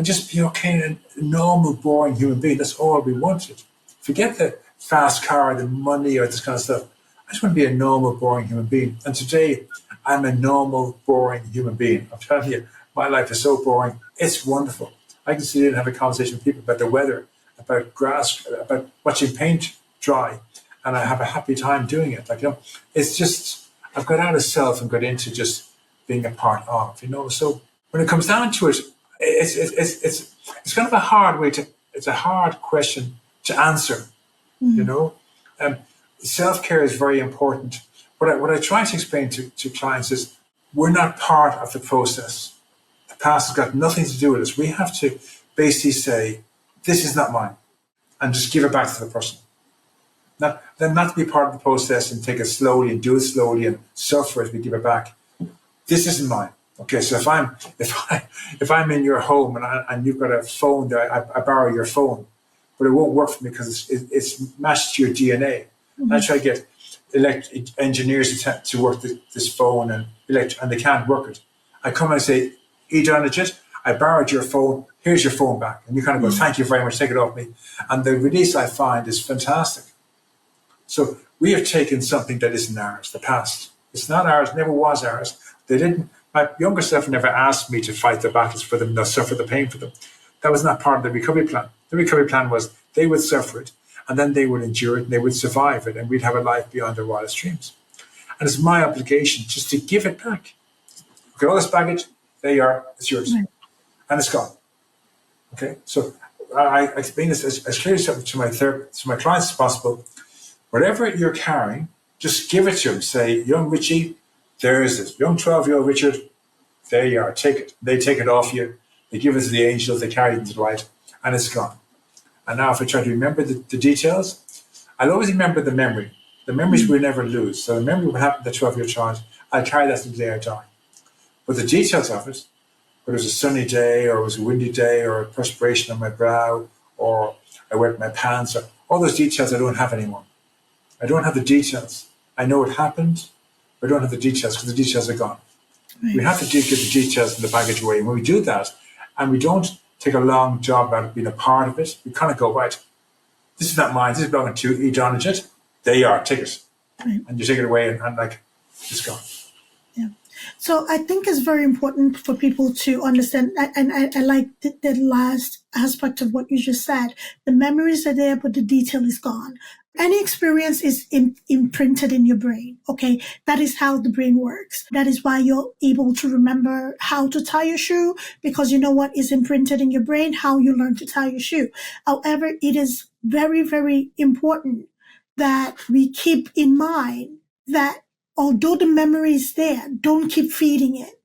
just be okay and a normal, boring human being. That's all we wanted. Forget the fast car, the money, or this kind of stuff. I just want to be a normal, boring human being. And today, I'm a normal, boring human being. I'm telling you, my life is so boring. It's wonderful. I can sit in and have a conversation with people about the weather, about grass, about watching paint dry, and I have a happy time doing it. Like, you know, it's just, I've got out of self and got into just being a part of, you know. So when it comes down to it, it's kind of a hard way to, it's a hard question to answer, you know. Self-care is very important. What I try to explain to clients is we're not part of the process. The past has got nothing to do with us. We have to basically say, this is not mine, and just give it back to the person. Not to be part of the process and take it slowly and do it slowly and suffer as we give it back. This isn't mine. Okay, so if I'm in your home and you've got a phone there, I borrow your phone, but it won't work for me because it's matched to your DNA. And I try to get engineers to work this phone and they can't work it. I come and I say, Idongesit, I borrowed your phone. Here's your phone back, and you kind of go, thank you very much, take it off me. And the release I find is fantastic. So we have taken something that isn't ours, the past. It's not ours, never was ours. They didn't. My younger self never asked me to fight the battles for them, nor suffer the pain for them. That was not part of the recovery plan. The recovery plan was they would suffer it, and then they would endure it, and they would survive it, and we'd have a life beyond their wildest dreams. And it's my obligation just to give it back. Okay, all this baggage, there you are, it's yours. Right. And it's gone. Okay, so I explain this as clearly to my clients as possible. Whatever you're carrying, just give it to them. Say, young Richie, there is this. Young 12-year-old Richard, there you are, take it. They take it off you. They give it to the angels. They carry it into the light, and it's gone. And now if I try to remember the details, I'll always remember the memory. The memories we never lose. So the memory of what happened to the 12-year-old child, I'll carry that to the day I die. But the details of it, whether it was a sunny day or it was a windy day or a perspiration on my brow or I wet my pants, or all those details I don't have anymore. I don't have the details. I know it happened, but I don't have the details because the details are gone. Right. We have to get the details and the baggage away. And when we do that, and we don't take a long job about being a part of it, we kind of go, right, this is not mine, this is belonging to Idongesit. There you are, take it. Right. And you take it away and like, it's gone. Yeah. So I think it's very important for people to understand, and I like the last aspect of what you just said. The memories are there, but the detail is gone. Any experience is imprinted in your brain, okay? That is how the brain works. That is why you're able to remember how to tie your shoe, because you know what is imprinted in your brain, how you learn to tie your shoe. However, it is very, very important that we keep in mind that although the memory is there, don't keep feeding it,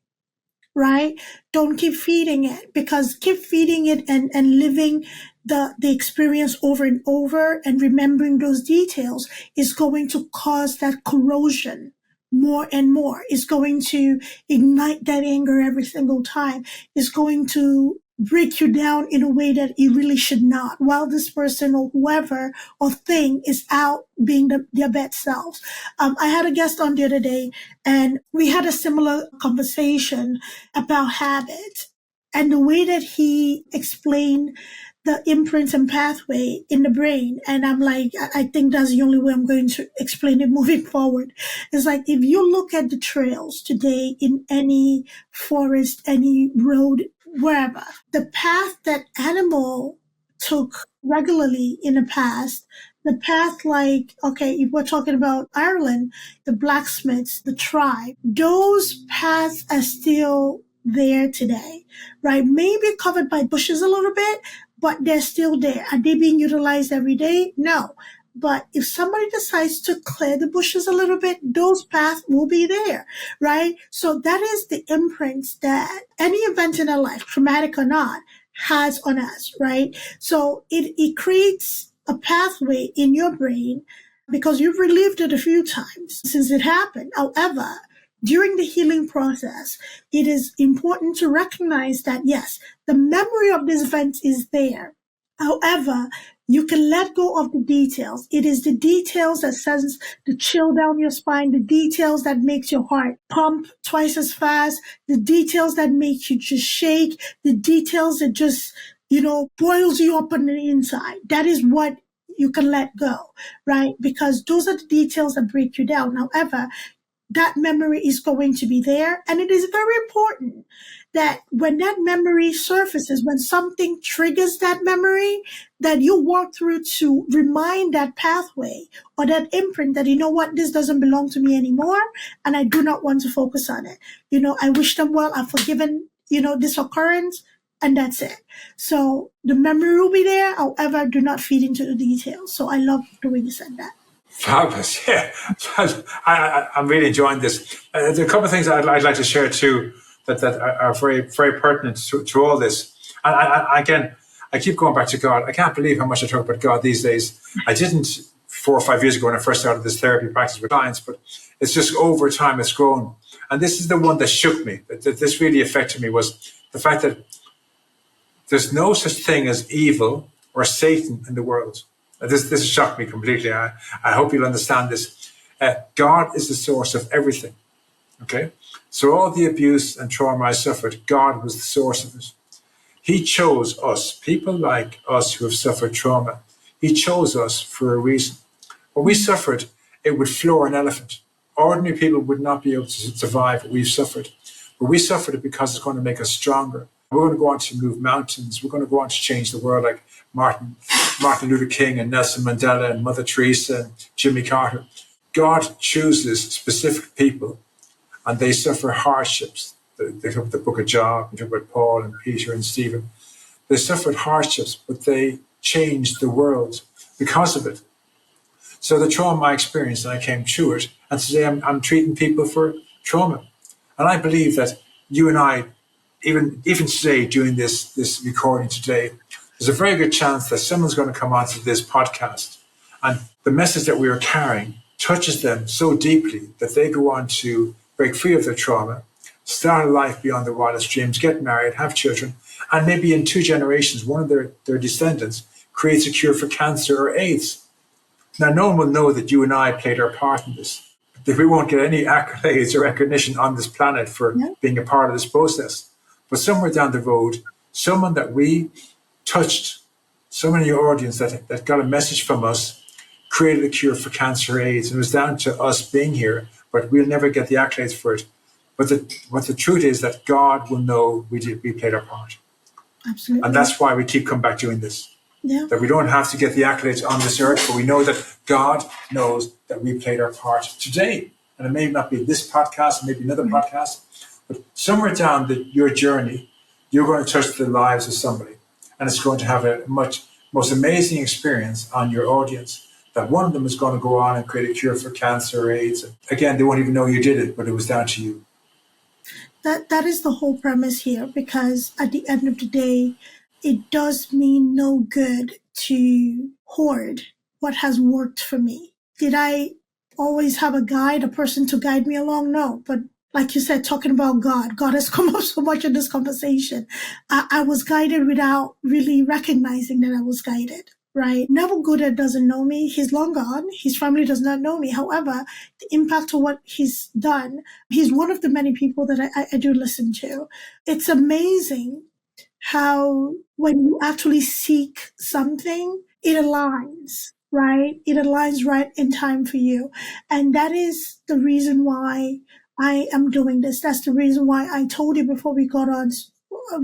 right? Don't keep feeding it, because keep feeding it and living the experience over and over and remembering those details is going to cause that corrosion more and more. It's going to ignite that anger every single time. It's going to break you down in a way that it really should not, while this person or whoever or thing is out being their best selves. I had a guest on the other day, and we had a similar conversation about habit. And the way that he explained the imprints and pathway in the brain. And I'm like, I think that's the only way I'm going to explain it moving forward. It's like, if you look at the trails today in any forest, any road, wherever, the path that animal took regularly in the past, the path like, okay, if we're talking about Ireland, the blacksmiths, the tribe, those paths are still there today, right? Maybe covered by bushes a little bit, but they're still there. Are they being utilized every day? No. But if somebody decides to clear the bushes a little bit, those paths will be there, right? So that is the imprints that any event in our life, traumatic or not, has on us, right? So it creates a pathway in your brain because you've relived it a few times since it happened. However, during the healing process, it is important to recognize that, yes, the memory of this event is there. However, you can let go of the details. It is the details that sends the chill down your spine, the details that makes your heart pump twice as fast, the details that make you just shake, the details that just, boils you up on the inside. That is what you can let go, right? Because those are the details that break you down. However, that memory is going to be there. And it is very important that when that memory surfaces, when something triggers that memory, that you walk through to remind that pathway or that imprint that, you know what, this doesn't belong to me anymore, and I do not want to focus on it. I wish them well. I've forgiven, this occurrence, and that's it. So the memory will be there. However, do not feed into the details. So I love the way you said that. Fabulous, yeah. I'm really enjoying this. There are a couple of things I'd like to share too that are very, very pertinent to all this. And again, I keep going back to God. I can't believe how much I talk about God these days. I didn't 4 or 5 years ago when I first started this therapy practice with clients, but it's just over time it's grown. And this is the one that shook me, that this really affected me, was the fact that there's no such thing as evil or Satan in the world. This shocked me completely. I hope you'll understand this. God is the source of everything. Okay? So all the abuse and trauma I suffered, God was the source of it. He chose us, people like us who have suffered trauma. He chose us for a reason. When we suffered, it would floor an elephant. Ordinary people would not be able to survive what we've suffered. But we suffered it because it's going to make us stronger. We're going to go on to move mountains. We're going to go on to change the world like Martin Luther King and Nelson Mandela and Mother Teresa and Jimmy Carter. God chooses specific people and they suffer hardships. They talk about the book of John, they talk about Paul and Peter and Stephen. They suffered hardships, but they changed the world because of it. So the trauma I experienced, and I came through it, and today I'm treating people for trauma. And I believe that you and I, even today, doing this recording today, there's a very good chance that someone's going to come onto this podcast and the message that we are carrying touches them so deeply that they go on to break free of their trauma, start a life beyond their wildest dreams, get married, have children, and maybe in 2 generations, one of their descendants creates a cure for cancer or AIDS. Now, no one will know that you and I played our part in this. That we won't get any accolades or recognition on this planet for being a part of this process. But somewhere down the road, someone that we touched, someone in your audience that got a message from us, created a cure for cancer or AIDS. And it was down to us being here, but we'll never get the accolades for it. But what the truth is that God will know we played our part. Absolutely. And that's why we keep coming back doing this. Yeah. That we don't have to get the accolades on this earth, but we know that God knows that we played our part today. And it may not be this podcast, maybe another podcast, but somewhere down your journey, you're going to touch the lives of somebody. And it's going to have a most amazing experience on your audience. That one of them is going to go on and create a cure for cancer or AIDS. And again, they won't even know you did it, but it was down to you. That is the whole premise here, because at the end of the day, it does mean no good to hoard what has worked for me. Did I always have a guide, a person to guide me along? No, but like you said, talking about God. God has come up so much in this conversation. I was guided without really recognizing that I was guided, right? Neville Goddard doesn't know me. He's long gone. His family does not know me. However, the impact of what he's done, he's one of the many people that I do listen to. It's amazing how when you actually seek something, it aligns, right? It aligns right in time for you. And that is the reason why I am doing this. That's the reason why I told you before we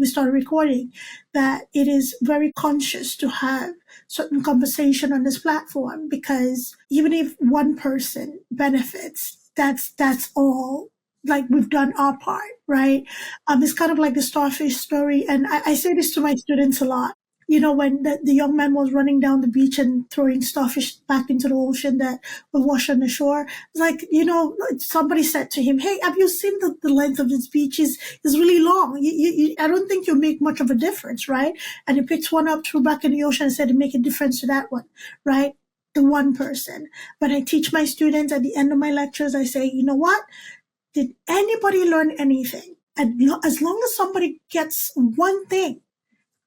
started recording, that it is very conscious to have certain conversation on this platform, because even if one person benefits, that's all. Like, we've done our part, right? It's kind of like the starfish story. And I say this to my students a lot. You know, when the young man was running down the beach and throwing starfish back into the ocean that were washed on the shore, it's like, you know, somebody said to him, "Hey, have you seen the length of this beach is really long. I don't think you'll make much of a difference, right?" And he picked one up, threw back in the ocean and said, "To make a difference to that one," right? The one person. But I teach my students at the end of my lectures, I say, you know what? Did anybody learn anything? As long as somebody gets one thing,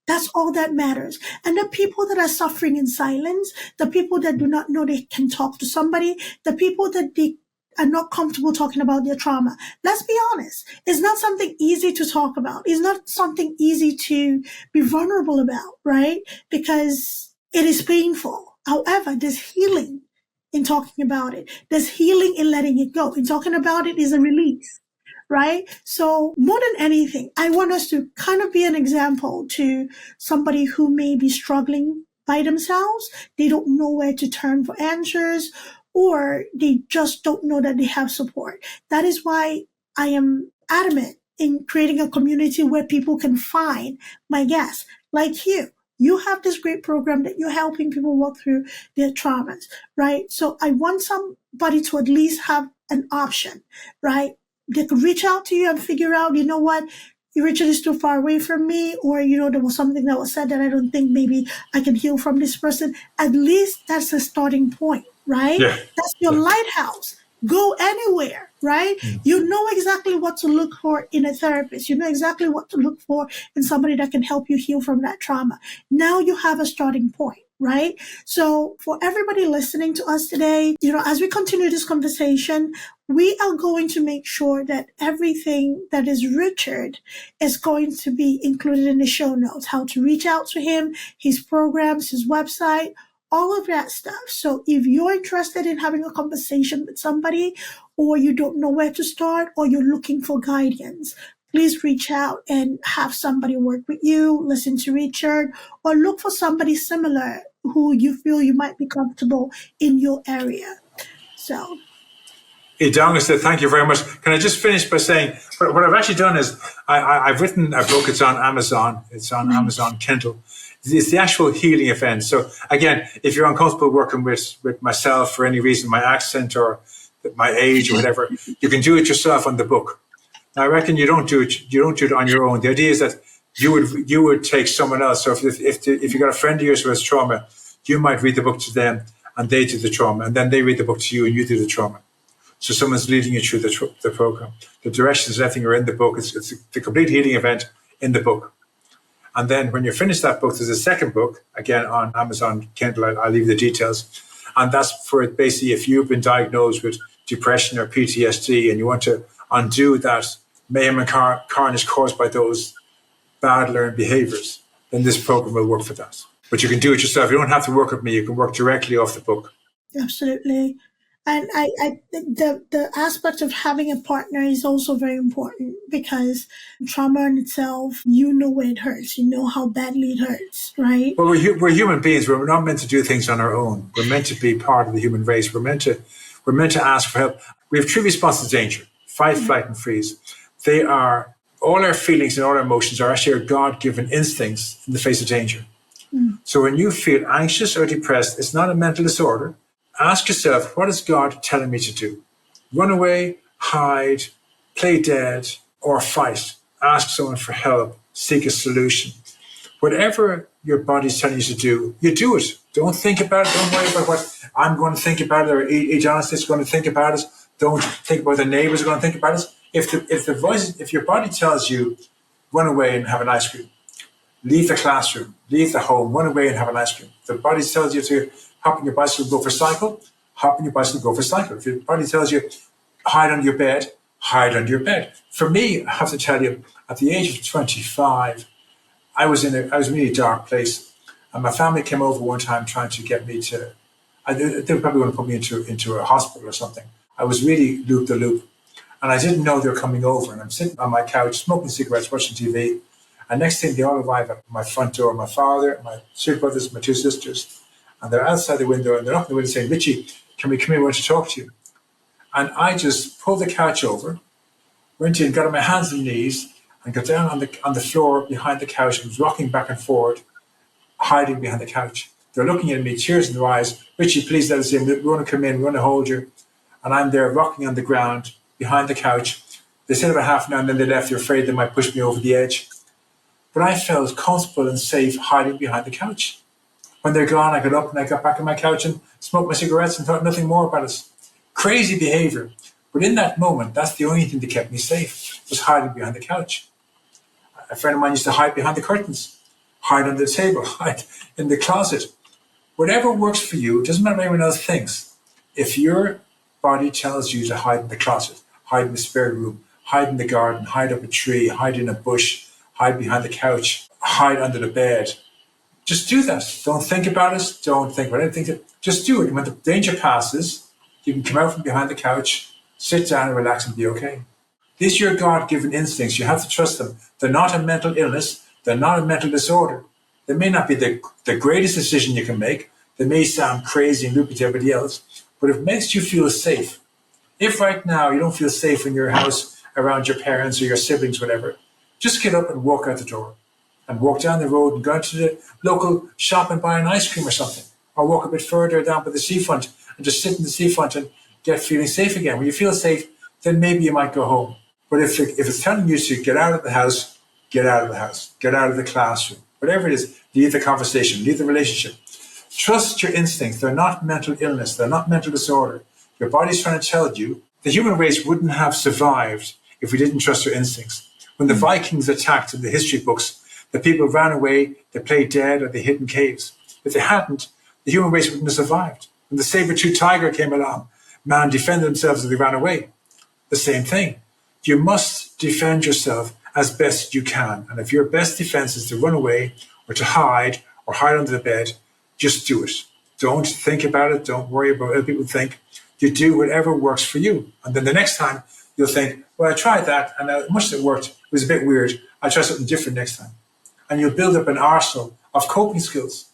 that's all that matters. And the people that are suffering in silence, the people that do not know they can talk to somebody, the people that they are not comfortable talking about their trauma. Let's be honest. It's not something easy to talk about. It's not something easy to be vulnerable about, right? Because it is painful. However, there's healing in talking about it. There's healing in letting it go. In talking about it is a release, right? So more than anything, I want us to kind of be an example to somebody who may be struggling by themselves. They don't know where to turn for answers, or they just don't know that they have support. That is why I am adamant in creating a community where people can find my guests like you. You have this great program that you're helping people work through their traumas, right? So I want somebody to at least have an option, right? They could reach out to you and figure out, you know what, Richard is too far away from me, or, you know, there was something that was said that I don't think maybe I can heal from this person. At least that's a starting point, right? Yeah. That's your lighthouse. Go anywhere, right? You know exactly what to look for in a therapist. You know exactly what to look for in somebody that can help you heal from that trauma. Now you have a starting point, right? So for everybody listening to us today, you know, as we continue this conversation, we are going to make sure that everything that is Richard is going to be included in the show notes, how to reach out to him, his programs, his website, all of that stuff. So if you're interested in having a conversation with somebody, or you don't know where to start, or you're looking for guidance, please reach out and have somebody work with you, listen to Richard, or look for somebody similar who you feel you might be comfortable in your area. So, Idongesit, thank you very much. Can I just finish by saying what I've actually done is I've written a book. It's on Amazon. It's on Amazon Kindle. It's the actual healing event. So again, if you're uncomfortable working with myself for any reason, my accent or my age or whatever, you can do it yourself on the book. Now, I reckon you don't do it on your own. The idea is that you would take someone else. So if you got a friend of yours who has trauma, you might read the book to them and they do the trauma, and then they read the book to you and you do the trauma. So someone's leading you through the program. The directions and everything are in the book. It's the complete healing event in the book. And then when you finish that book, there's a second book, again, on Amazon Kindle. I'll leave the details. And that's for basically if you've been diagnosed with depression or PTSD and you want to undo that mayhem and carnage caused by those bad learned behaviors, then this program will work for that. But you can do it yourself. You don't have to work with me. You can work directly off the book. absolutely. And I think the aspect of having a partner is also very important, because trauma in itself, you know where it hurts, you know how badly it hurts, right? Well, we're human beings. We're not meant to do things on our own. We're meant to be part of the human race. We're meant to ask for help. We have three responses to danger: fight, flight, and freeze. They are all our feelings and all our emotions are actually our God-given instincts in the face of danger. So when you feel anxious or depressed, it's not a mental disorder. Ask yourself, what is God telling me to do? Run away, hide, play dead, or fight. Ask someone for help. Seek a solution. Whatever your body's telling you to do, you do it. Don't think about it. Don't worry about what I'm going to think about it, or Idongesit is going to think about it. Don't think about the neighbors are going to think about it. If your body tells you, run away and have an ice cream, leave the classroom, leave the home, run away and have an ice cream. If the body tells you to hop on your bicycle, go for a cycle, hop on your bicycle, go for a cycle. If your body tells you, hide under your bed, hide under your bed. For me, I have to tell you, at the age of 25, I was in a really dark place. And my family came over one time trying to get me to, they probably want to put me into a hospital or something. I was really loop-the-loop. And I didn't know they were coming over. And I'm sitting on my couch, smoking cigarettes, watching TV. And next thing, they all arrive at my front door, my father, my two brothers, my two sisters. And they're outside the window, and they're knocking the window saying, Richie, can we come here? I want to talk to you. And I just pulled the couch over, went in, got on my hands and knees, and got down on the floor behind the couch and was rocking back and forward, hiding behind the couch. They're looking at me, tears in their eyes. Richie, please let us in. We want to come in. We want to hold you. And I'm there rocking on the ground behind the couch. They said about half an hour and then they left. They're afraid they might push me over the edge. But I felt comfortable and safe hiding behind the couch. When they're gone, I got up and I got back on my couch and smoked my cigarettes and thought nothing more about it. Crazy behavior. But in that moment, that's the only thing that kept me safe, was hiding behind the couch. A friend of mine used to hide behind the curtains, hide under the table, hide in the closet. Whatever works for you, it doesn't matter what anyone else thinks. If your body tells you to hide in the closet, hide in the spare room, hide in the garden, hide up a tree, hide in a bush, hide behind the couch, hide under the bed, just do that. Don't think about it. Don't think about anything. Just do it. And when the danger passes, you can come out from behind the couch, sit down and relax and be okay. These are your God-given instincts. You have to trust them. They're not a mental illness. They're not a mental disorder. They may not be the greatest decision you can make. They may sound crazy and loopy to everybody else, but it makes you feel safe. If right now you don't feel safe in your house, around your parents or your siblings, whatever, just get up and walk out the door and walk down the road and go to the local shop and buy an ice cream or something, or walk a bit further down by the seafront and just sit in the seafront and get feeling safe again. When you feel safe, then maybe you might go home. But if it's telling you to get out of the house, get out of the house, get out of the classroom, whatever it is, leave the conversation, leave the relationship. Trust your instincts. They're not mental illness. They're not mental disorder. Your body's trying to tell you the human race wouldn't have survived if we didn't trust our instincts. When the Vikings attacked in the history books, the people ran away, they played dead, or they hid in caves. If they hadn't, the human race wouldn't have survived. When the saber-toothed tiger came along, man defended themselves as they ran away. The same thing. You must defend yourself as best you can. And if your best defense is to run away or to hide or hide under the bed, just do it. Don't think about it. Don't worry about what other people think. You do whatever works for you. And then the next time you'll think, well, I tried that and as much as it worked, it was a bit weird. I'll try something different next time. And you'll build up an arsenal of coping skills.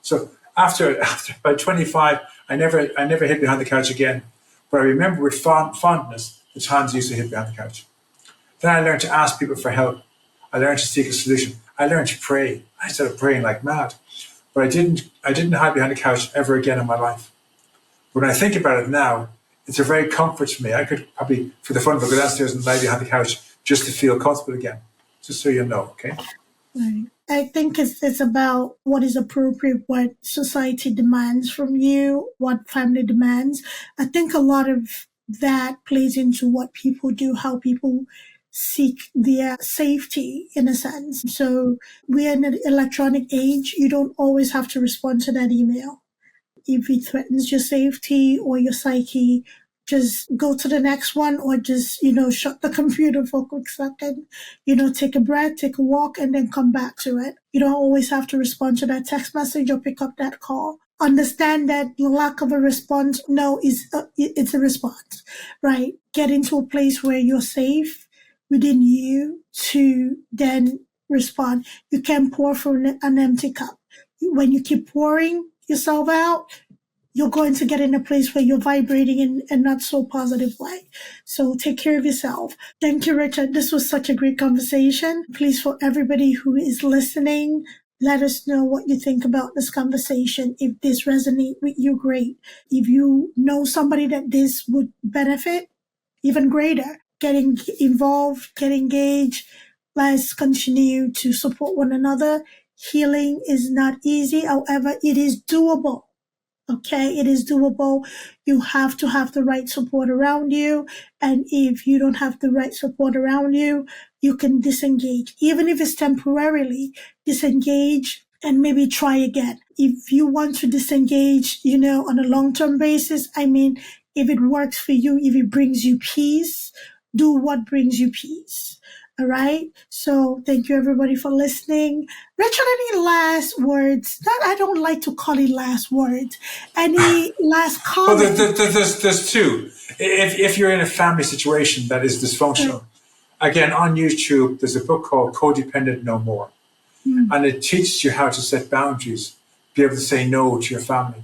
So after by 25, I never hid behind the couch again. But I remember with fondness the times I used to hid behind the couch. Then I learned to ask people for help. I learned to seek a solution. I learned to pray. I started praying like mad. But I didn't hide behind the couch ever again in my life. When I think about it now, it's a very comfort to me. I could probably, for the fun of it, go downstairs and lie behind the couch just to feel comfortable again. Just so you know, okay? Right. I think it's about what is appropriate, what society demands from you, what family demands. I think a lot of that plays into what people do, how people seek their safety in a sense. So we're in an electronic age. You don't always have to respond to that email. If it threatens your safety or your psyche, just go to the next one, or just, shut the computer for a quick second, take a breath, take a walk, and then come back to it. You don't always have to respond to that text message or pick up that call. Understand that the lack of a response, it's a response, right? Get into a place where you're safe within you to then respond. You can't pour from an empty cup. When you keep pouring yourself out, you're going to get in a place where you're vibrating in a not so positive way. So take care of yourself. Thank you, Richard. This was such a great conversation. Please, for everybody who is listening, let us know what you think about this conversation. If this resonates with you, great. If you know somebody that this would benefit, even greater. Get involved, get engaged. Let's continue to support one another. Healing is not easy. However, it is doable. Okay, it is doable. You have to have the right support around you. And if you don't have the right support around you, you can disengage. Even if it's temporarily, disengage and maybe try again. If you want to disengage, on a long-term basis, if it works for you, if it brings you peace, do what brings you peace. All right. So thank you everybody for listening. Richard, any last words? I don't like to call it last words. Any last Well, comments? there's two. If you're in a family situation that is dysfunctional, again, on YouTube, there's a book called Codependent No More. And it teaches you how to set boundaries, be able to say no to your family.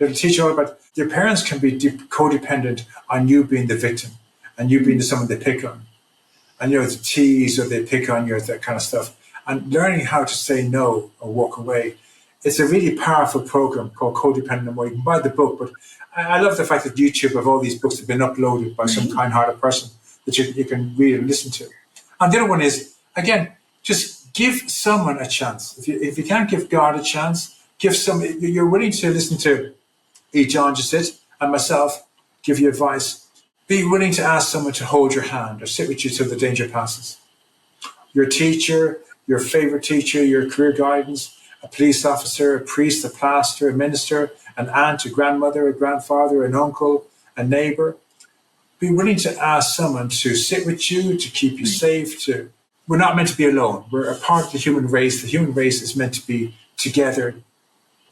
It'll teach you all about your parents can be codependent on you being the victim and you being someone they pick on. And the tease or they pick on you, that kind of stuff. And learning how to say no or walk away. It's a really powerful program called Codependent No More. You can buy the book, but I love the fact that YouTube of all these books have been uploaded by some kind-hearted person that you can read and listen to. And the other one is, again, just give someone a chance. If you can't give God a chance, you're willing to listen to Idongesit and myself give you advice. Be willing to ask someone to hold your hand or sit with you till the danger passes. Your teacher, your favorite teacher, your career guidance, a police officer, a priest, a pastor, a minister, an aunt, a grandmother, a grandfather, an uncle, a neighbor. Be willing to ask someone to sit with you, to keep you safe. We're not meant to be alone. We're a part of the human race. The human race is meant to be together.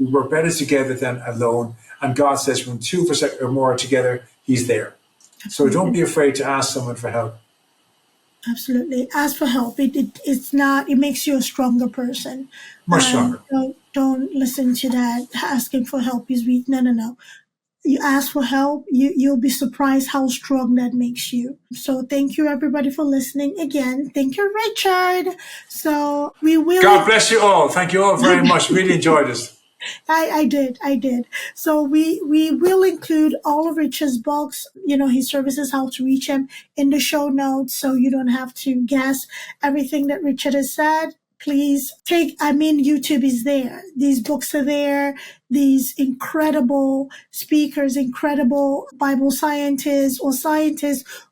We're better together than alone. And God says when two or more are together, he's there. So don't be afraid to ask someone for help. Absolutely. Ask for help. It makes you a stronger person. Much stronger. Don't listen to that. Asking for help is weak. No. You ask for help, you'll be surprised how strong that makes you. So thank you everybody for listening again. Thank you, Richard. So we will. God bless you all. Thank you all very much. Really enjoyed this. I did. So we will include all of Richard's books, his services, how to reach him in the show notes. So you don't have to guess everything that Richard has said. Please YouTube is there. These books are there. These incredible speakers, incredible Bible scientists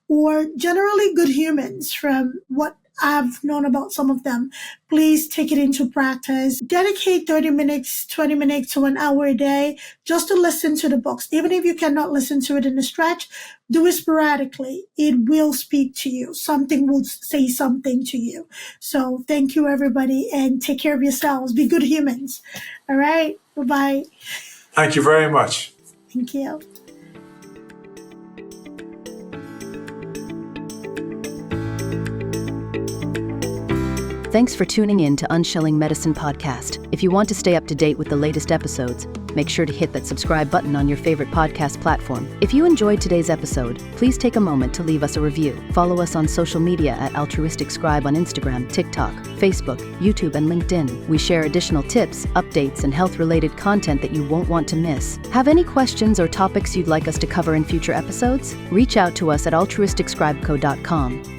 or generally good humans from what I've known about some of them. Please take it into practice. Dedicate 30 minutes, 20 minutes to an hour a day just to listen to the books. Even if you cannot listen to it in a stretch, do it sporadically. It will speak to you. Something will say something to you. So thank you, everybody, and take care of yourselves. Be good humans. All right. Bye-bye. Thank you very much. Thank you. Thanks for tuning in to Unshelling Medicine Podcast. If you want to stay up to date with the latest episodes, make sure to hit that subscribe button on your favorite podcast platform. If you enjoyed today's episode, please take a moment to leave us a review. Follow us on social media at Altruistic Scribe on Instagram, TikTok, Facebook, YouTube, and LinkedIn. We share additional tips, updates, and health-related content that you won't want to miss. Have any questions or topics you'd like us to cover in future episodes? Reach out to us at altruisticscribeco.com.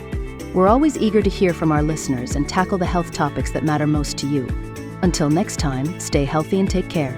We're always eager to hear from our listeners and tackle the health topics that matter most to you. Until next time, stay healthy and take care.